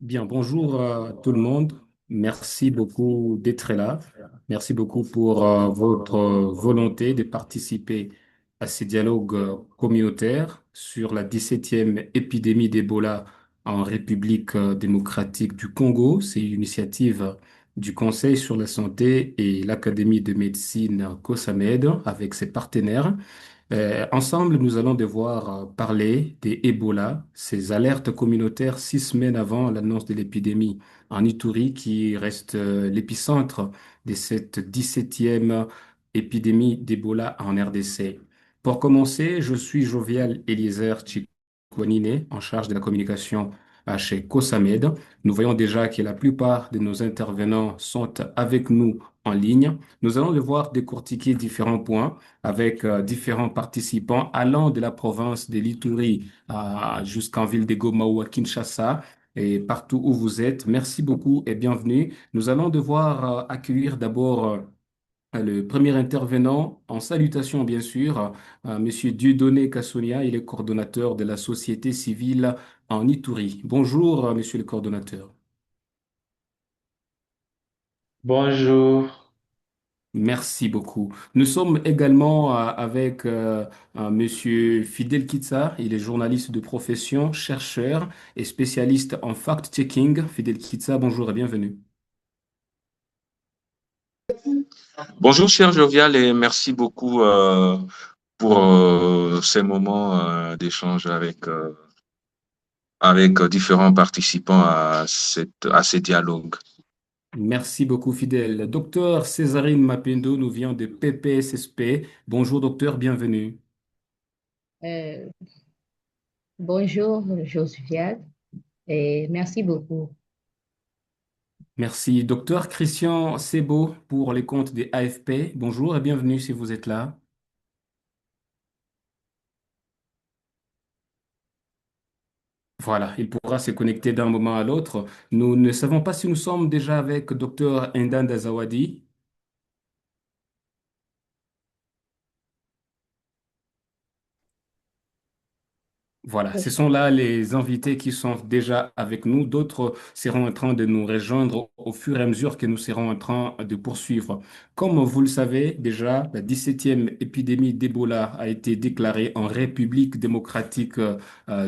Bien, bonjour à tout le monde. Merci beaucoup d'être là. Merci beaucoup pour votre volonté de participer à ces dialogues communautaires sur la 17e épidémie d'Ebola en République démocratique du Congo. C'est une initiative du Conseil sur la santé et l'Académie de médecine COSAMED avec ses partenaires. Ensemble, nous allons devoir parler des Ebola, ces alertes communautaires 6 semaines avant l'annonce de l'épidémie en Ituri, qui reste l'épicentre de cette 17e épidémie d'Ebola en RDC. Pour commencer, je suis Jovial Eliezer Chikwanine, en charge de la communication chez COSAMED. Nous voyons déjà que la plupart de nos intervenants sont avec nous en ligne. Nous allons devoir décortiquer différents points avec différents participants allant de la province de l'Ituri jusqu'en ville de Goma ou à Kinshasa et partout où vous êtes. Merci beaucoup et bienvenue. Nous allons devoir accueillir d'abord le premier intervenant en salutation, bien sûr, Monsieur Dieudonné Kassonia, il est coordonnateur de la société civile en Ituri. Bonjour, Monsieur le coordonnateur. Bonjour. Merci beaucoup. Nous sommes également avec Monsieur Fidel Kitsa. Il est journaliste de profession, chercheur et spécialiste en fact-checking. Fidel Kitsa, bonjour et bienvenue. Bonjour, cher Jovial, et merci beaucoup pour ces moments d'échange avec différents participants à ces dialogues. Merci beaucoup, Fidel. Docteur Césarine Mapendo nous vient de PPSSP. Bonjour, docteur, bienvenue. Euh, Bonjour, Josephiade, et merci beaucoup. Merci, docteur Christian Sebo pour les comptes des AFP. Bonjour et bienvenue si vous êtes là. Voilà, il pourra se connecter d'un moment à l'autre. Nous ne savons pas si nous sommes déjà avec Dr Endan Dazawadi. Voilà, ce sont là les invités qui sont déjà avec nous. D'autres seront en train de nous rejoindre au fur et à mesure que nous serons en train de poursuivre. Comme vous le savez déjà, la 17e épidémie d'Ebola a été déclarée en République démocratique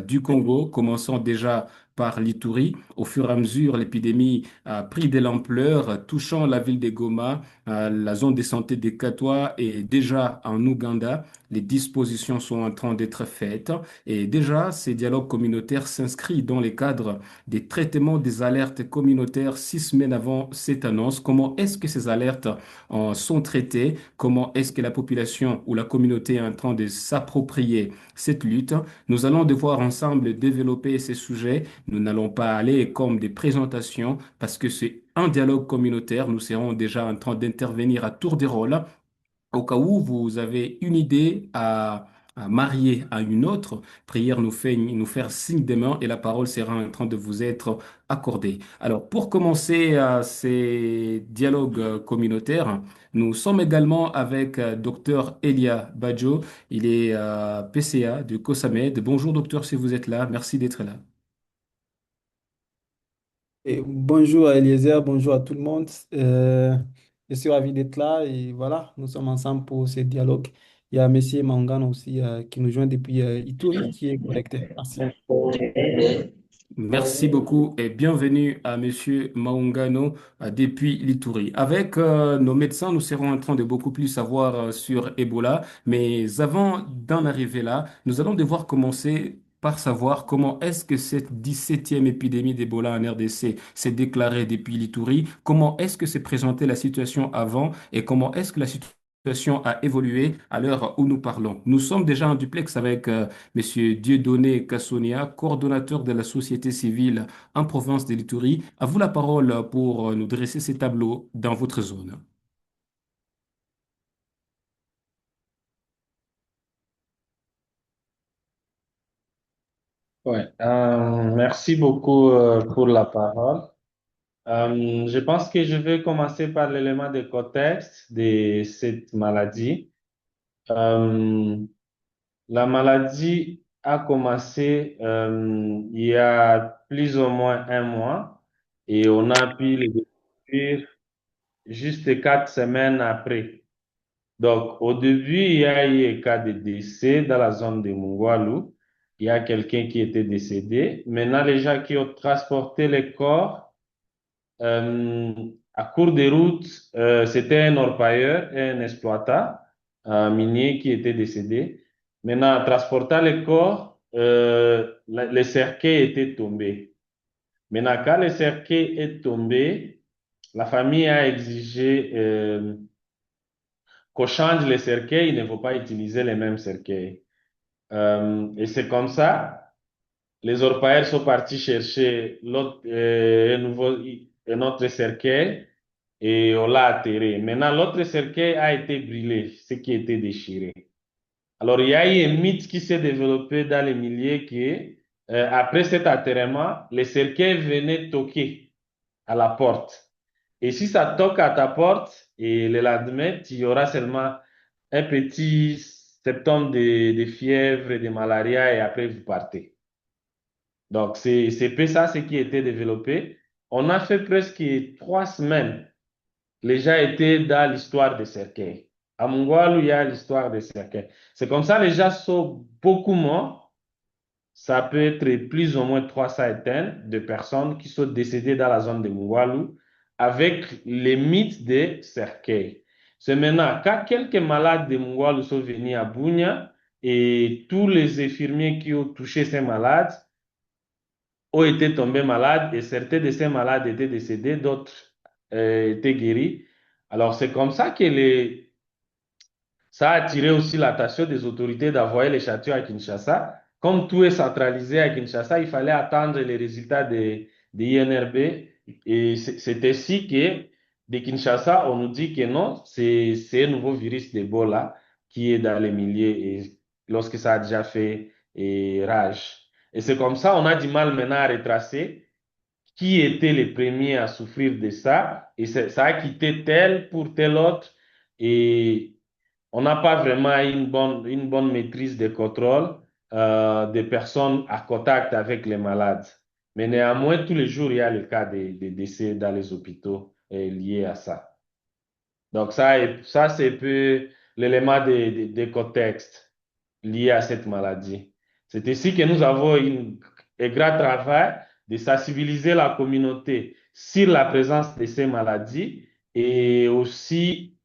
du Congo, commençant déjà par l'Ituri. Au fur et à mesure, l'épidémie a pris de l'ampleur, touchant la ville de Goma, la zone de santé de Katwa et déjà en Ouganda. Les dispositions sont en train d'être faites. Et déjà, ces dialogues communautaires s'inscrivent dans les cadres des traitements des alertes communautaires 6 semaines avant cette annonce. Comment est-ce que ces alertes sont traitées? Comment est-ce que la population ou la communauté est en train de s'approprier cette lutte? Nous allons devoir ensemble développer ces sujets. Nous n'allons pas aller comme des présentations parce que c'est un dialogue communautaire. Nous serons déjà en train d'intervenir à tour de rôle au cas où vous avez une idée à marier à une autre, prière nous fait nous faire signe des mains et la parole sera en train de vous être accordée. Alors, pour commencer ces dialogues communautaires, nous sommes également avec Dr Elia Badjo. Il est PCA de COSAMED. Bonjour docteur, si vous êtes là. Merci d'être là. Et bonjour à Eliezer, bonjour à tout le monde. Je suis ravi d'être là et voilà, nous sommes ensemble pour ce dialogue. Il y a Monsieur Mangano aussi qui nous joint depuis Ituri qui est connecté. Merci. Merci beaucoup et bienvenue à Monsieur Maungano depuis l'Ituri. Avec nos médecins, nous serons en train de beaucoup plus savoir sur Ebola, mais avant d'en arriver là, nous allons devoir commencer par savoir comment est-ce que cette 17e épidémie d'Ebola en RDC s'est déclarée depuis l'Ituri, comment est-ce que s'est présentée la situation avant et comment est-ce que la situation a évolué à l'heure où nous parlons. Nous sommes déjà en duplex avec Monsieur Dieudonné Kassonia, coordonnateur de la société civile en province de l'Ituri. À vous la parole pour nous dresser ces tableaux dans votre zone. Ouais, merci beaucoup pour la parole. Je pense que je vais commencer par l'élément de contexte de cette maladie. Euh, la maladie a commencé il y a plus ou moins un mois et on a pu le découvrir juste 4 semaines après. Donc, au début, il y a eu un cas de décès dans la zone de Mungwalu. Il y a quelqu'un qui était décédé. Maintenant, les gens qui ont transporté les corps, euh, à cours de route, c'était un orpailleur, un exploitant, un minier qui était décédé. Maintenant, en transportant les corps, le cercueil était tombé. Maintenant, quand le cercueil est tombé, la famille a exigé qu'on change les cercueils, il ne faut pas utiliser les mêmes cercueils. Et c'est comme ça, les orpailleurs sont partis chercher un autre cercueil et on l'a atterré. Maintenant, l'autre cercueil a été brûlé, ce qui était déchiré. Alors, il y a eu un mythe qui s'est développé dans les milliers que, après cet atterrement, les cercueils venaient toquer à la porte. Et si ça toque à ta porte, et le lendemain, tu y auras seulement un petit symptôme de fièvre, de malaria, et après, vous partez. Donc, c'est peu ça ce qui a été développé. On a fait presque 3 semaines. Les gens étaient dans l'histoire des cercueils. À Mungwalu, il y a l'histoire des cercueils. C'est comme ça, les gens sont beaucoup morts. Ça peut être plus ou moins 300 éteints de personnes qui sont décédées dans la zone de Mungwalu avec les mythes des cercueils. C'est maintenant, quand quelques malades de Mungwalu sont venus à Bunia et tous les infirmiers qui ont touché ces malades ont été tombés malades et certains de ces malades étaient décédés, d'autres étaient guéris. Alors, c'est comme ça que ça a attiré aussi l'attention des autorités d'envoyer les châteaux à Kinshasa. Comme tout est centralisé à Kinshasa, il fallait attendre les résultats des INRB. Et c'est ainsi que de Kinshasa, on nous dit que non, c'est un nouveau virus d'Ebola qui est dans les milliers et lorsque ça a déjà fait rage. Et c'est comme ça, on a du mal maintenant à retracer qui étaient les premiers à souffrir de ça. Et ça a quitté tel pour tel autre. Et on n'a pas vraiment une bonne maîtrise des contrôles des personnes à contact avec les malades. Mais néanmoins, tous les jours, il y a le cas de décès dans les hôpitaux liés à ça. Donc, ça c'est un peu l'élément de contexte lié à cette maladie. C'est ici que nous avons un grand travail de sensibiliser la communauté sur la présence de ces maladies et aussi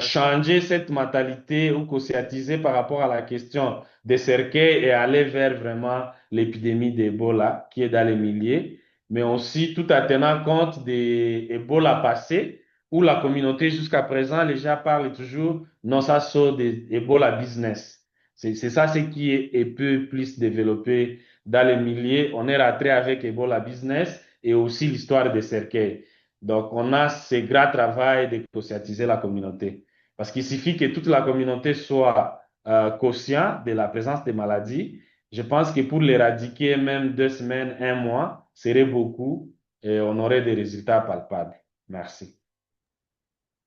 changer cette mentalité ou conscientiser par rapport à la question des cercueils et aller vers vraiment l'épidémie d'Ebola qui est dans les milliers, mais aussi tout en tenant compte des Ebola passés où la communauté jusqu'à présent, les gens parlent toujours, non, ça sort des Ebola business. C'est ça ce qui est un peu plus développé dans les milliers. On est rentré avec Ebola business et aussi l'histoire des cercueils. Donc, on a ce grand travail de conscientiser la communauté. Parce qu'il suffit que toute la communauté soit consciente de la présence des maladies. Je pense que pour l'éradiquer, même 2 semaines, un mois, serait beaucoup et on aurait des résultats palpables. Merci.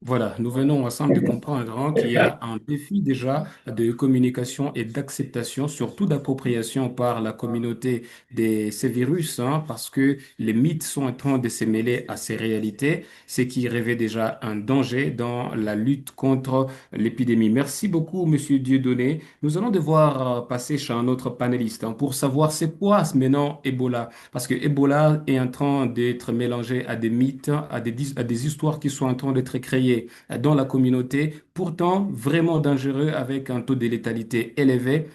Voilà, nous venons ensemble de comprendre hein, qu'il y a un défi déjà de communication et d'acceptation, surtout d'appropriation par la communauté de ces virus, hein, parce que les mythes sont en train de se mêler à ces réalités, ce qui revêt déjà un danger dans la lutte contre l'épidémie. Merci beaucoup, Monsieur Dieudonné. Nous allons devoir passer chez un autre panéliste hein, pour savoir c'est quoi maintenant Ebola, parce que Ebola est en train d'être mélangé à des mythes, à des histoires qui sont en train d'être créées dans la communauté, pourtant vraiment dangereux avec un taux de létalité élevé.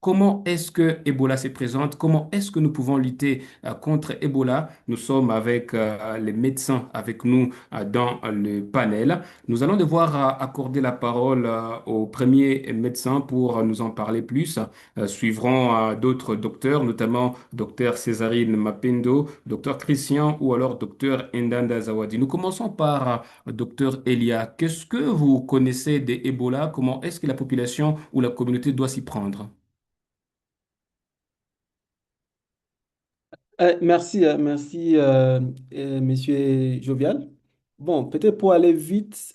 Comment est-ce que Ebola se présente? Comment est-ce que nous pouvons lutter contre Ebola? Nous sommes avec les médecins avec nous dans le panel. Nous allons devoir accorder la parole au premier médecin pour nous en parler plus. Suivront d'autres docteurs, notamment docteur Césarine Mapendo, docteur Christian ou alors docteur Ndanda Zawadi. Nous commençons par docteur Elia. Qu'est-ce que vous connaissez d'Ebola? Comment est-ce que la population ou la communauté doit s'y prendre? Merci, Monsieur Jovial. Bon, peut-être pour aller vite,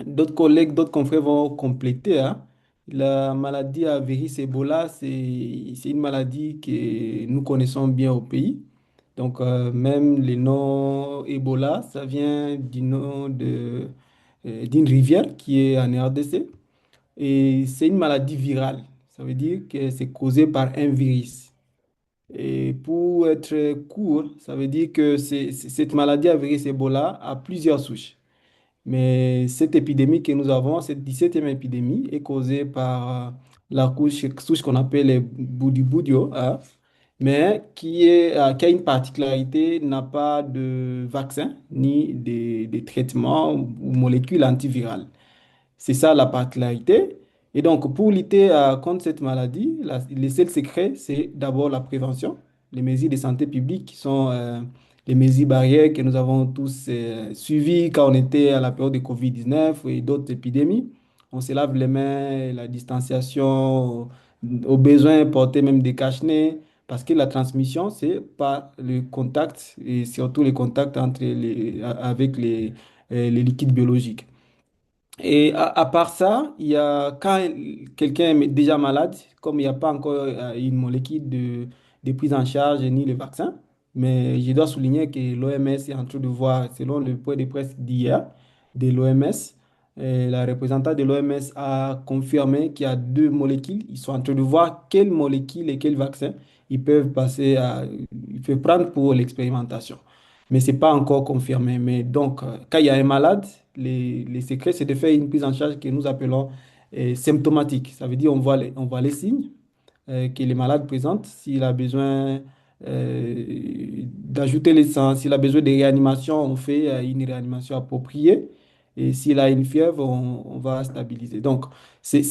d'autres collègues, d'autres confrères vont compléter, hein. La maladie à virus Ebola, c'est une maladie que nous connaissons bien au pays. Donc, même le nom Ebola, ça vient du nom d'une rivière qui est en RDC. Et c'est une maladie virale. Ça veut dire que c'est causé par un virus. Et pour être court, ça veut dire que cette maladie à virus Ebola a plusieurs souches. Mais cette épidémie que nous avons, cette 17e épidémie, est causée par la souche qu'on appelle les Boudibudio, hein, mais qui a une particularité, n'a pas de vaccin ni de traitement ou molécules antivirales. C'est ça la particularité. Et donc, pour lutter contre cette maladie, les seuls secrets, c'est d'abord la prévention, les mesures de santé publique qui sont les mesures barrières que nous avons tous suivies quand on était à la période de Covid-19 et d'autres épidémies. On se lave les mains, la distanciation, au besoin porter même des cache-nez, parce que la transmission, c'est par le contact et surtout le contact avec les liquides biologiques. Et à part ça, il y a quand quelqu'un est déjà malade, comme il n'y a pas encore une molécule de prise en charge ni le vaccin, mais je dois souligner que l'OMS est en train de voir, selon le point de presse d'hier de l'OMS, la représentante de l'OMS a confirmé qu'il y a deux molécules. Ils sont en train de voir quelles molécules et quels vaccins ils peuvent prendre pour l'expérimentation. Mais ce n'est pas encore confirmé. Mais donc, quand il y a un malade, les secrets, c'est de faire une prise en charge que nous appelons symptomatique. Ça veut dire on voit les signes que le malade présente. S'il a besoin d'ajouter les sangs, s'il a besoin de réanimation, on fait une réanimation appropriée. Et s'il a une fièvre, on va stabiliser. Donc, c'est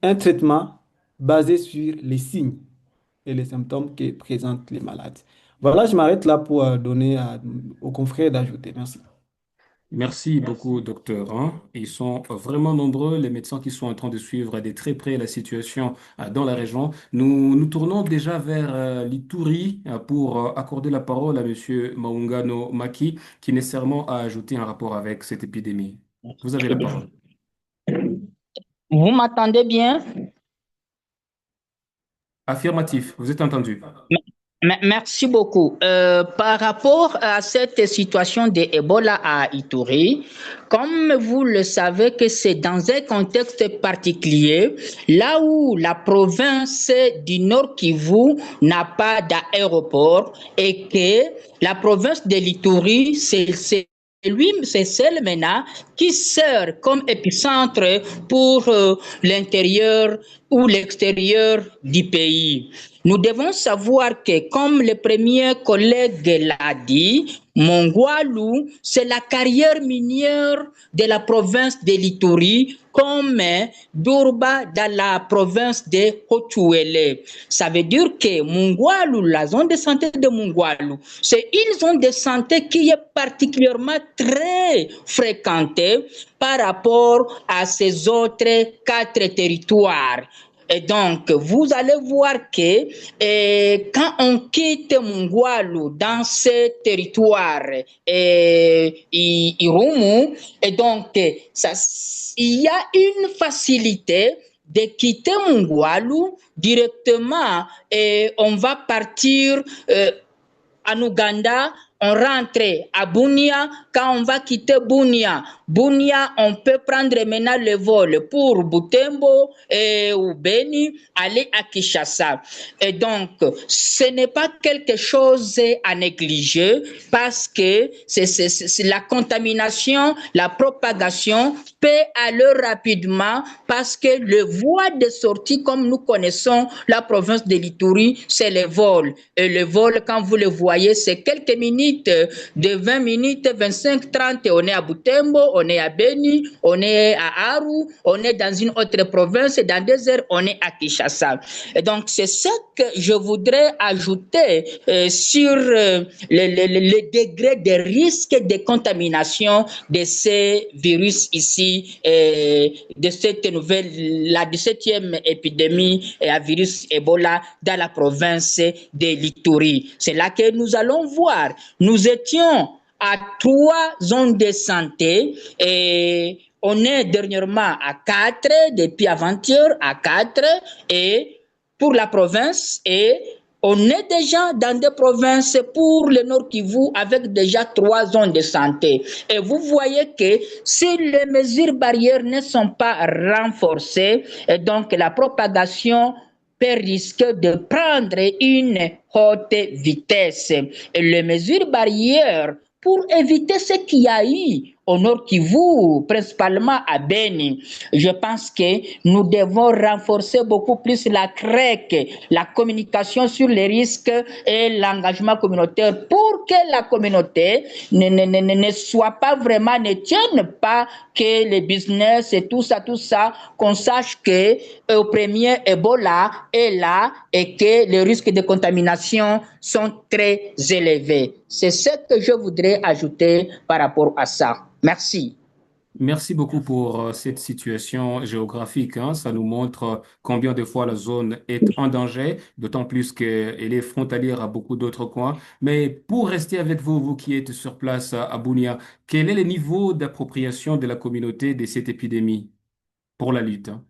un traitement basé sur les signes et les symptômes que présentent les malades. Voilà, je m'arrête là pour donner aux confrères d'ajouter. Merci. Merci beaucoup, docteur, hein. Ils sont vraiment nombreux, les médecins qui sont en train de suivre de très près la situation dans la région. Nous tournons déjà vers l'Ituri pour accorder la parole à Monsieur Maungano Maki, qui nécessairement a ajouté un rapport avec cette épidémie. Vous avez la parole. Vous m'entendez bien? Affirmatif, vous êtes entendu. Merci beaucoup. Par rapport à cette situation de Ebola à Ituri, comme vous le savez que c'est dans un contexte particulier, là où la province du Nord Kivu n'a pas d'aéroport et que la province de l'Ituri, c'est celle maintenant qui sert comme épicentre pour l'intérieur ou l'extérieur du pays. Nous devons savoir que, comme le premier collègue l'a dit, Mongwalu, c'est la carrière minière de la province de l'Ituri, comme Durba dans la province de Hotuele. Ça veut dire que Mongwalu, la zone de santé de Mongwalu, c'est une zone de santé qui est particulièrement très fréquentée par rapport à ces autres 4 territoires. Et donc, vous allez voir que quand on quitte Mungwalu dans ce territoire Irumu, et donc, il y a une facilité de quitter Mungwalu directement et on va partir en Ouganda, on rentre à Bunia. Quand on va quitter Bunia, on peut prendre maintenant le vol pour Butembo ou Beni, aller à Kinshasa. Et donc, ce n'est pas quelque chose à négliger parce que c'est la contamination, la propagation peut aller rapidement parce que le voie de sortie, comme nous connaissons la province de l'Ituri, c'est le vol. Et le vol, quand vous le voyez, c'est quelques minutes, de 20 minutes, 25, 30, on est à Butembo, on est à Beni, on est à Aru, on est dans une autre province, et dans 2 heures, on est à Kinshasa. Et donc, c'est ça que je voudrais ajouter sur le degré de risque de contamination de ces virus ici, de cette nouvelle, la 17e épidémie à virus Ebola dans la province de l'Ituri. C'est là que nous allons voir. Nous étions à 3 zones de santé et on est dernièrement à 4, depuis avant-hier à 4, et pour la province, et on est déjà dans des provinces pour le Nord Kivu avec déjà 3 zones de santé. Et vous voyez que si les mesures barrières ne sont pas renforcées, et donc la propagation peut risquer de prendre une haute vitesse. Et les mesures barrières pour éviter ce qu'il y a eu au Nord Kivu, principalement à Beni. Je pense que nous devons renforcer beaucoup plus la CREC, la communication sur les risques et l'engagement communautaire pour que la communauté ne soit pas vraiment, ne tienne pas que les business et tout ça, qu'on sache que au premier Ebola est là et que les risques de contamination sont très élevés. C'est ce que je voudrais ajouter par rapport à ça. Merci. Merci beaucoup pour cette situation géographique, hein. Ça nous montre combien de fois la zone est en danger, d'autant plus qu'elle est frontalière à beaucoup d'autres coins. Mais pour rester avec vous, vous qui êtes sur place à Bunia, quel est le niveau d'appropriation de la communauté de cette épidémie pour la lutte, hein?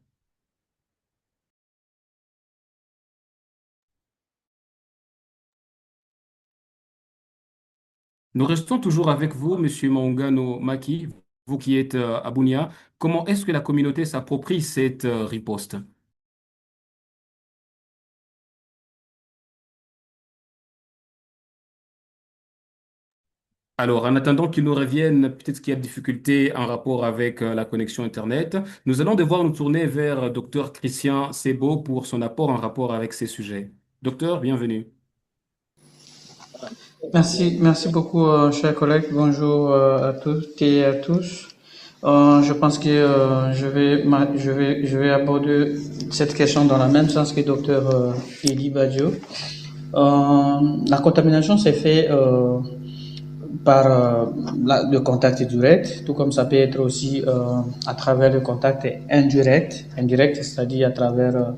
Nous restons toujours avec vous, Monsieur Maungano Maki, vous qui êtes à Bunia. Comment est-ce que la communauté s'approprie cette riposte? Alors, en attendant qu'ils nous reviennent, peut-être qu'il y a des difficultés en rapport avec la connexion Internet, nous allons devoir nous tourner vers Dr Christian Sebo pour son apport en rapport avec ces sujets. Docteur, bienvenue. Merci beaucoup, chers collègues. Bonjour à toutes et à tous. Je pense que je vais aborder cette question dans le même sens que Dr Eli Badio. La contamination s'est fait par le contact direct, tout comme ça peut être aussi à travers le contact indirect, c'est-à-dire à travers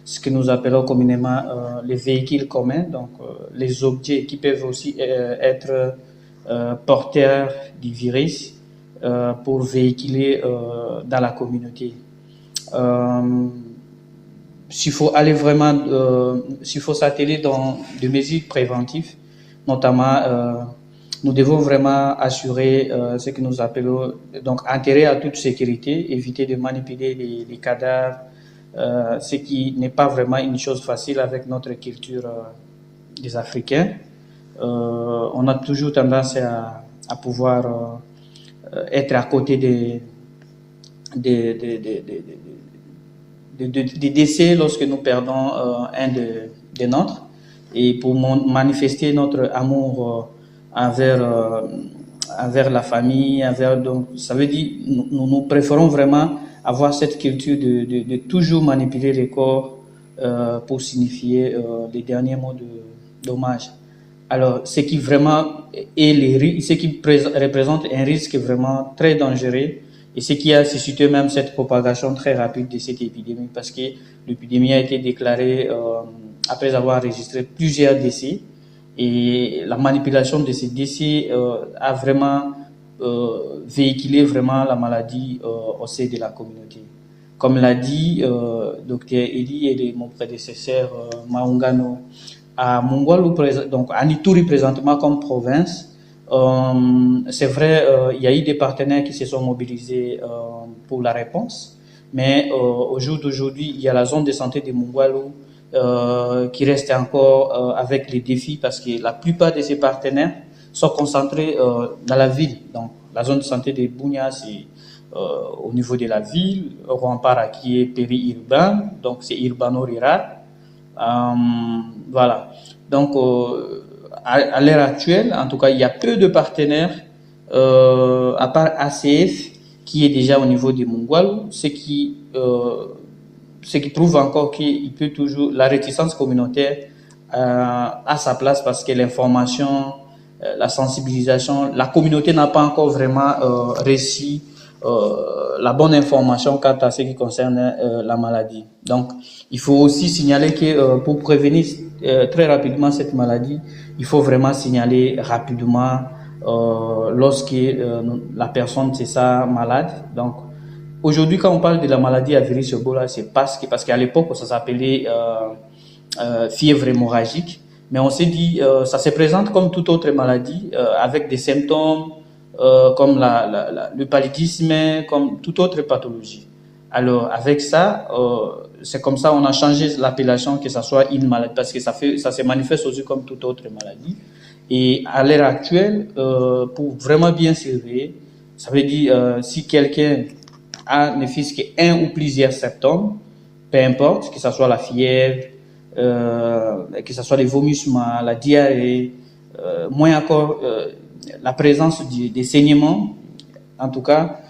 ce que nous appelons communément les véhicules communs, donc les objets qui peuvent aussi être porteurs du virus pour véhiculer dans la communauté. S'il faut aller vraiment, s'il faut s'atteler dans des mesures préventives, notamment nous devons vraiment assurer ce que nous appelons donc intérêt à toute sécurité, éviter de manipuler les cadavres, ce qui n'est pas vraiment une chose facile avec notre culture des Africains. On a toujours tendance à pouvoir être à côté des décès lorsque nous perdons un de nôtres, et pour manifester notre amour envers la famille, donc ça veut dire nous préférons vraiment avoir cette culture de toujours manipuler les corps pour signifier les derniers mots d'hommage. Alors, ce qui vraiment ce qui représente un risque vraiment très dangereux, et ce qui a suscité même cette propagation très rapide de cette épidémie, parce que l'épidémie a été déclarée après avoir enregistré plusieurs décès, et la manipulation de ces décès a vraiment véhiculé vraiment la maladie au sein de la communauté. Comme l'a dit Dr Eli et mon prédécesseur Maungano, à Mongwalu, donc à Ituri présentement comme province, c'est vrai, il y a eu des partenaires qui se sont mobilisés pour la réponse, mais au jour d'aujourd'hui, il y a la zone de santé de Mongwalu qui reste encore avec les défis, parce que la plupart de ces partenaires sont concentrés dans la ville. Donc, la zone de santé de Bunia, c'est au niveau de la ville, Rwampara qui est périurbain, donc c'est urbano-rural. Voilà. Donc, à l'heure actuelle, en tout cas, il y a peu de partenaires, à part ACF, qui est déjà au niveau des Mongwalu, ce qui prouve encore qu'il peut toujours, la réticence communautaire a sa place, parce que l'information, la sensibilisation, la communauté n'a pas encore vraiment reçu la bonne information quant à ce qui concerne la maladie. Donc, il faut aussi signaler que pour prévenir très rapidement cette maladie, il faut vraiment signaler rapidement lorsque la personne c'est ça malade. Donc, aujourd'hui, quand on parle de la maladie à virus Ebola, c'est parce qu'à l'époque, ça s'appelait fièvre hémorragique. Mais on s'est dit, ça se présente comme toute autre maladie, avec des symptômes comme le paludisme, comme toute autre pathologie. Alors, avec ça, c'est comme ça on a changé l'appellation, que ça soit une maladie, parce que ça se manifeste aussi comme toute autre maladie. Et à l'heure actuelle, pour vraiment bien surveiller, ça veut dire si quelqu'un a ne fût-ce qu'un ou plusieurs symptômes, peu importe, que ce soit la fièvre, que ce soit les vomissements, la diarrhée, moins encore la présence des saignements, en tout cas,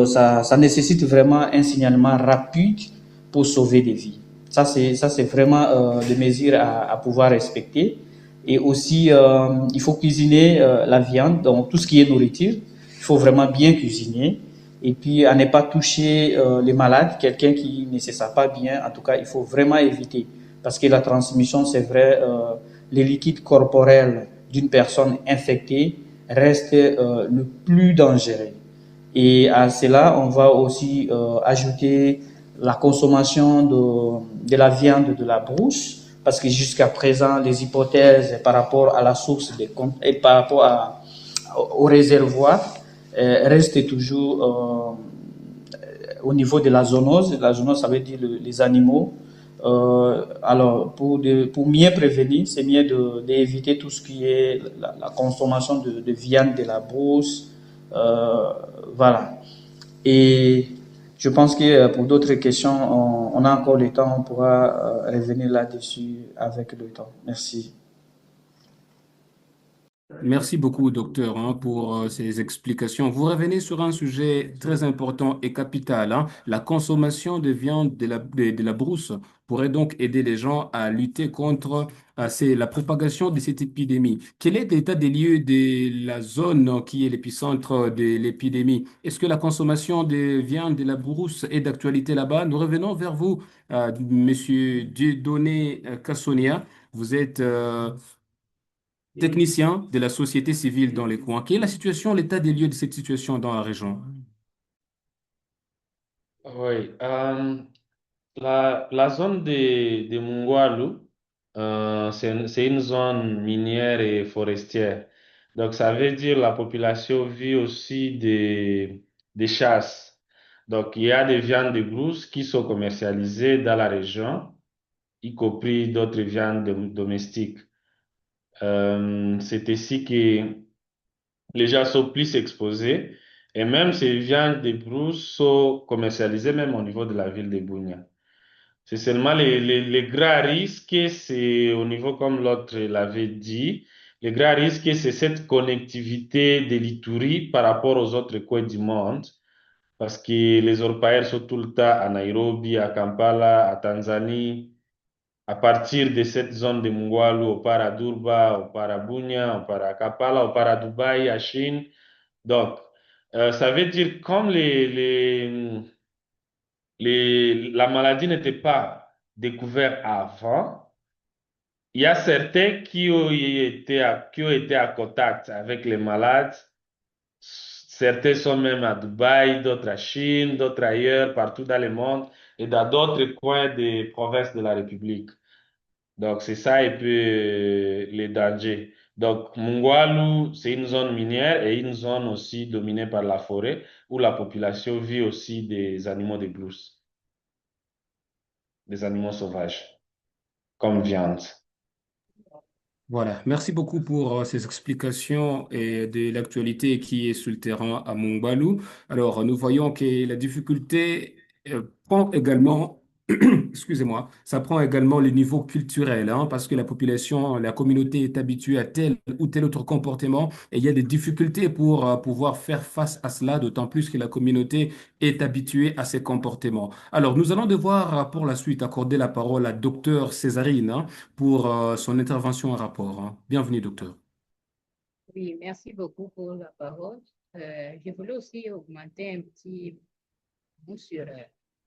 ça nécessite vraiment un signalement rapide pour sauver des vies. Ça, c'est vraiment des mesures à pouvoir respecter. Et aussi, il faut cuisiner la viande, donc tout ce qui est nourriture, il faut vraiment bien cuisiner. Et puis, à ne pas toucher les malades, quelqu'un qui ne se sent pas bien, en tout cas, il faut vraiment éviter. Parce que la transmission, c'est vrai, les liquides corporels d'une personne infectée restent le plus dangereux. Et à cela, on va aussi ajouter la consommation de la viande de la brousse, parce que jusqu'à présent, les hypothèses par rapport à la source et par rapport au réservoir restent toujours au niveau de la zoonose. La zoonose, ça veut dire les animaux. Alors, pour mieux prévenir, c'est mieux d'éviter tout ce qui est la consommation de viande de la brousse. Voilà. Et je pense que pour d'autres questions, on a encore le temps, on pourra revenir là-dessus avec le temps. Merci. Merci beaucoup, docteur, hein, pour ces explications. Vous revenez sur un sujet très important et capital, hein. La consommation de viande de la brousse pourrait donc aider les gens à lutter contre la propagation de cette épidémie. Quel est l'état des lieux de la zone qui est l'épicentre de l'épidémie? Est-ce que la consommation de viande de la brousse est d'actualité là-bas? Nous revenons vers vous, Monsieur Dieudonné Kassonia. Vous êtes technicien de la société civile dans les coins. Quelle est la situation, l'état des lieux de cette situation dans la région? Oui, la zone de Mungwalu, c'est une zone minière et forestière. Donc, ça veut dire la population vit aussi des chasses. Donc, il y a des viandes de brousse qui sont commercialisées dans la région, y compris d'autres viandes domestiques. C'est ici que les gens sont plus exposés et même ces viandes de brousse sont commercialisées même au niveau de la ville de Bunia. C'est seulement les grands risques, c'est au niveau, comme l'autre l'avait dit, les grands risques, c'est cette connectivité de l'Ituri par rapport aux autres coins du monde, parce que les orpailleurs sont tout le temps à Nairobi, à Kampala, à Tanzanie. À partir de cette zone de Mungwalu, on part à Durba, on part à Bunia, on part à Kampala, on part à Dubaï, à Chine. Donc, ça veut dire comme la maladie n'était pas découverte avant, il y a certains qui ont été à contact avec les malades. Certains sont même à Dubaï, d'autres à Chine, d'autres ailleurs, partout dans le monde et dans d'autres coins des provinces de la République. Donc, c'est ça et puis les dangers. Donc, Mungwalu, c'est une zone minière et une zone aussi dominée par la forêt où la population vit aussi des animaux de brousse, des animaux sauvages, comme viande. Voilà, merci beaucoup pour ces explications et de l'actualité qui est sur le terrain à Mongbalou. Alors, nous voyons que la difficulté prend également, excusez-moi, ça prend également le niveau culturel, hein, parce que la population, la communauté est habituée à tel ou tel autre comportement et il y a des difficultés pour pouvoir faire face à cela, d'autant plus que la communauté est habituée à ces comportements. Alors, nous allons devoir pour la suite accorder la parole à docteur Césarine, hein, pour son intervention en rapport, hein. Bienvenue, docteur. Oui, merci beaucoup pour la parole. Je voulais aussi augmenter un petit mot sur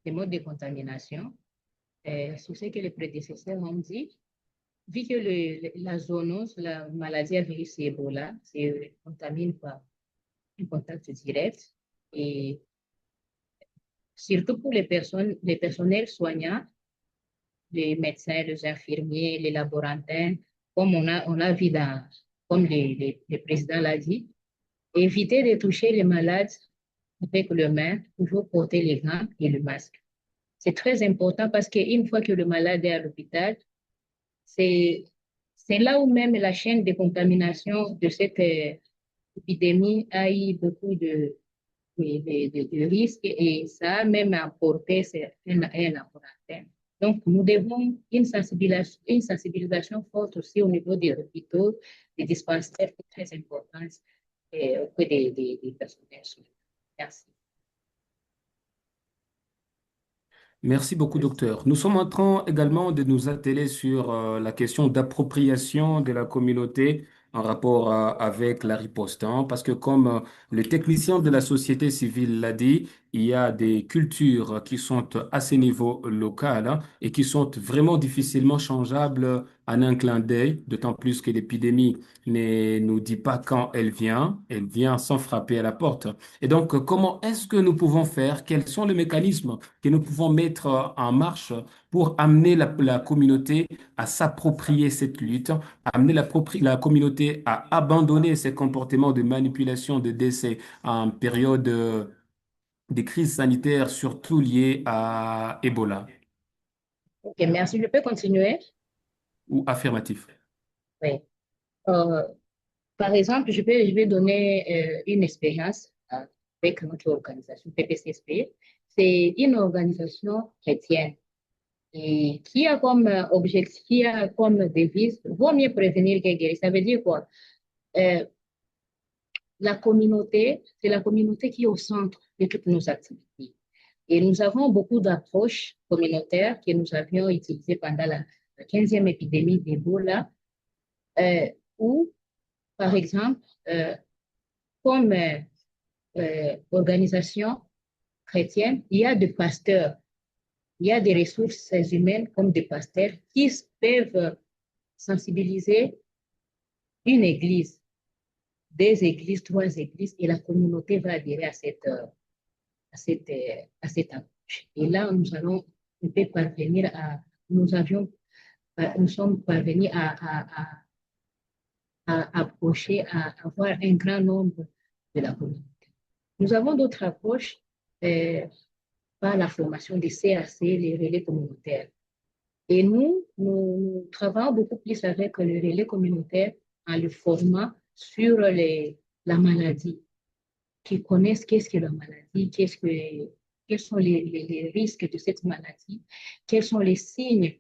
les modes de contamination, sur ce que les prédécesseurs ont dit. Vu que la zoonose, la maladie à virus Ebola, se contamine par un contact direct et surtout pour les personnels soignants, les médecins, les infirmiers, les laborantins, comme on a vu comme le président l'a dit, éviter de toucher les malades avec le main, toujours porter les gants et le masque. C'est très important parce qu'une fois que le malade est à l'hôpital, c'est, c'est là où même la chaîne de contamination de cette épidémie a eu beaucoup de risques et ça a même apporté un laboratoire. Donc, nous devons une sensibilisation forte aussi au niveau des hôpitaux, des dispensaires, qui est très importante auprès des personnels. Merci. Merci beaucoup, docteur. Nous sommes en train également de nous atteler sur la question d'appropriation de la communauté en rapport avec la riposte, hein, parce que comme le technicien de la société civile l'a dit, il y a des cultures qui sont à ce niveau local, hein, et qui sont vraiment difficilement changeables en un clin d'œil, d'autant plus que l'épidémie ne nous dit pas quand elle vient sans frapper à la porte. Et donc, comment est-ce que nous pouvons faire? Quels sont les mécanismes que nous pouvons mettre en marche pour amener la communauté à s'approprier cette lutte, amener la communauté à abandonner ces comportements de manipulation, de décès en période de crise sanitaire, surtout liée à Ebola Ok, merci. Je peux continuer? ou affirmatif. Oui. Euh, Par exemple, je vais donner une expérience avec notre organisation PPCSP. C'est une organisation chrétienne et qui a comme objectif, qui a comme devise, vaut mieux prévenir que guérir. Ça veut dire quoi? Euh, la communauté, c'est la communauté qui est au centre de toutes nos activités. Et nous avons beaucoup d'approches communautaires que nous avions utilisées pendant la 15e épidémie d'Ebola, euh, où, par exemple, comme organisation chrétienne, il y a des pasteurs, il y a des ressources humaines comme des pasteurs qui peuvent sensibiliser une église, des églises, trois églises, et la communauté va adhérer à cette approche. Et là, on peut parvenir nous sommes parvenus à approcher, à avoir un grand nombre de la communauté. Nous avons d'autres approches par la formation des CAC, les relais communautaires. Et nous travaillons beaucoup plus avec le relais communautaire en le formant sur la maladie, qui connaissent qu'est-ce que la maladie, quels sont les risques de cette maladie, quels sont les signes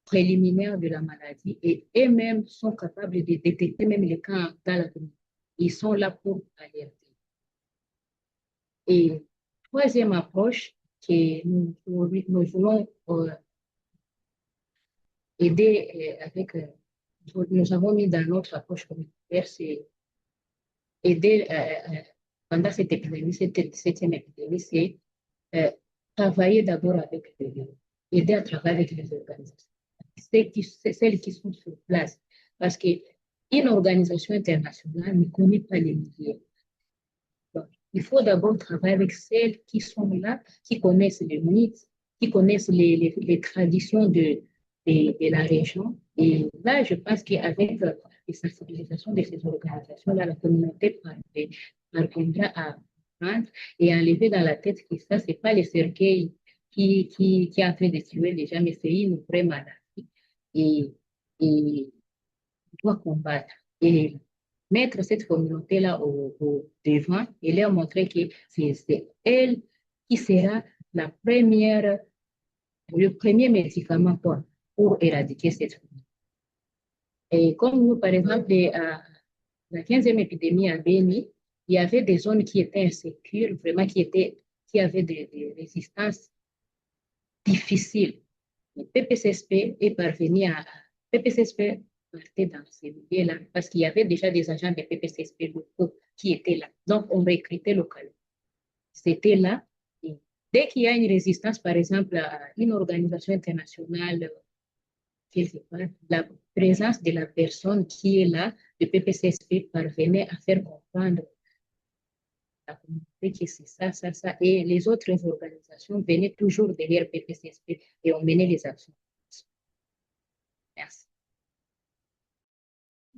préliminaires de la maladie, et eux-mêmes sont capables de détecter même les cas dans la communauté. Ils sont là pour alerter. Et troisième approche que nous voulons aider nous avons mis dans notre approche communautaire, c'est aider pendant cette épidémie, cette septième épidémie, c'est travailler d'abord avec les gens, aider à travailler avec les organisations, celles qui sont sur place, parce qu'une organisation internationale ne connaît pas les milieux. Donc, il faut d'abord travailler avec celles qui sont là, qui connaissent les mythes, qui connaissent les traditions de la région. Et là, je pense qu'avec les sensibilisations de ces organisations-là, la communauté parviendra à prendre et à enlever dans la tête que ça, ce n'est pas les cercueils qui est en train de tuer les gens, mais c'est une vraie maladie. Et doit combattre. Et mettre cette communauté-là au devant et leur montrer que c'est elle qui sera le premier médicament pour éradiquer cette communauté. Et comme nous, par exemple, la 15e épidémie à Béni, il y avait des zones qui étaient insécures, vraiment qui avaient des résistances difficiles. Le PPCSP est parvenu PPCSP partait dans ces milieux-là parce qu'il y avait déjà des agents de PPCSP locaux qui étaient là. Donc, on recrutait localement. C'était là. Et dès qu'il y a une résistance, par exemple, à une organisation internationale, quelque part, la présence de la personne qui est là, le PPCSP parvenait à faire comprendre la communauté que c'est ça, ça, ça. Et les autres organisations venaient toujours derrière PPCSP et on menait les actions. Merci.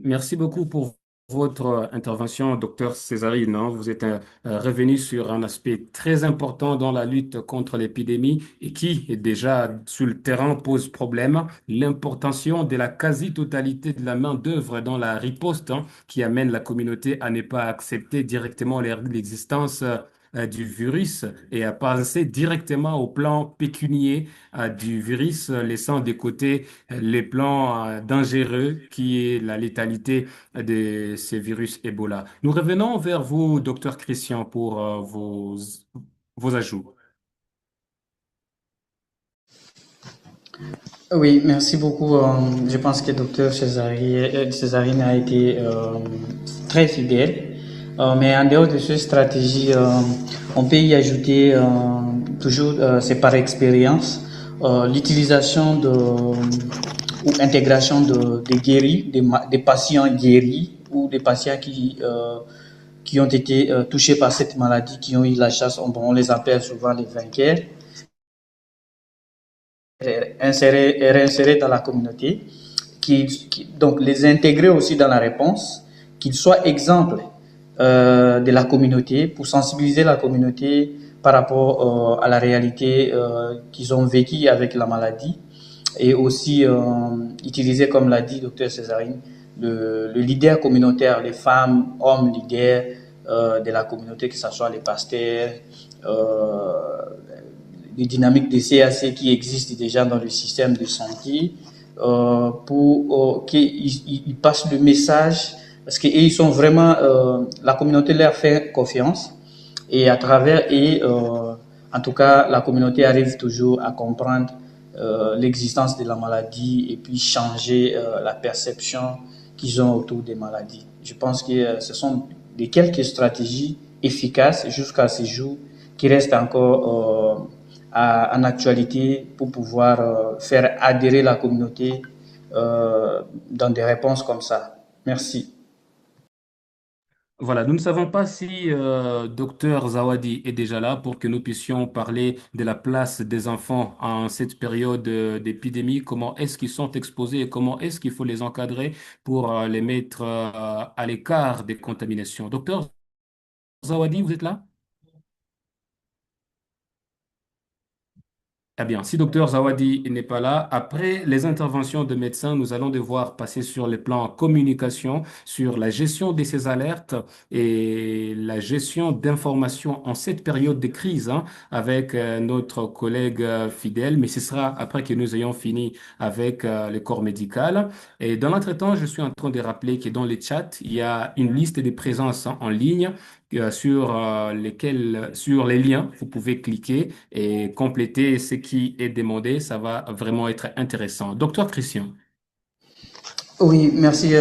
Merci beaucoup pour votre intervention, docteur Césarine, hein. Vous êtes revenu sur un aspect très important dans la lutte contre l'épidémie et qui, déjà sur le terrain, pose problème. L'importance de la quasi-totalité de la main-d'œuvre dans la riposte, hein, qui amène la communauté à ne pas accepter directement l'existence du virus et à penser directement au plan pécunier du virus, laissant de côté les plans dangereux qui est la létalité de ces virus Ebola. Nous revenons vers vous, docteur Christian, pour vos ajouts. Oui, merci beaucoup. Je pense que Dr Césarine a été très fidèle. Mais en dehors de cette stratégie, on peut y ajouter toujours, c'est par expérience, l'utilisation ou intégration des guéris, des patients guéris ou des patients qui ont été touchés par cette maladie, qui ont eu la chasse, on les appelle souvent les vainqueurs, réinsérer dans la communauté, donc les intégrer aussi dans la réponse, qu'ils soient exemples de la communauté pour sensibiliser la communauté par rapport à la réalité qu'ils ont vécue avec la maladie et aussi utiliser, comme l'a dit Dr Césarine, le leader communautaire, les femmes, hommes leaders de la communauté, que ce soit les pasteurs, les dynamiques de CAC qui existent déjà dans le système de santé pour qu'ils passent le message parce qu'ils sont vraiment, la communauté leur fait confiance et à travers en tout cas, la communauté arrive toujours à comprendre l'existence de la maladie et puis changer la perception qu'ils ont autour des maladies. Je pense que ce sont des quelques stratégies efficaces jusqu'à ce jour qui restent encore en actualité pour pouvoir faire adhérer la communauté dans des réponses comme ça. Merci. Voilà, nous ne savons pas si docteur Zawadi est déjà là pour que nous puissions parler de la place des enfants en cette période d'épidémie, comment est-ce qu'ils sont exposés et comment est-ce qu'il faut les encadrer pour les mettre à l'écart des contaminations. Docteur Zawadi, vous êtes là? Eh bien, si docteur Zawadi n'est pas là, après les interventions de médecins, nous allons devoir passer sur les plans communication, sur la gestion de ces alertes et la gestion d'informations en cette période de crise, hein, avec notre collègue fidèle, mais ce sera après que nous ayons fini avec le corps médical. Et dans l'entretemps, je suis en train de rappeler que dans les chats, il y a une liste de présences, hein, en ligne sur les liens, vous pouvez cliquer et compléter ce qui est demandé. Ça va vraiment être intéressant. Docteur Christian. Oui, merci.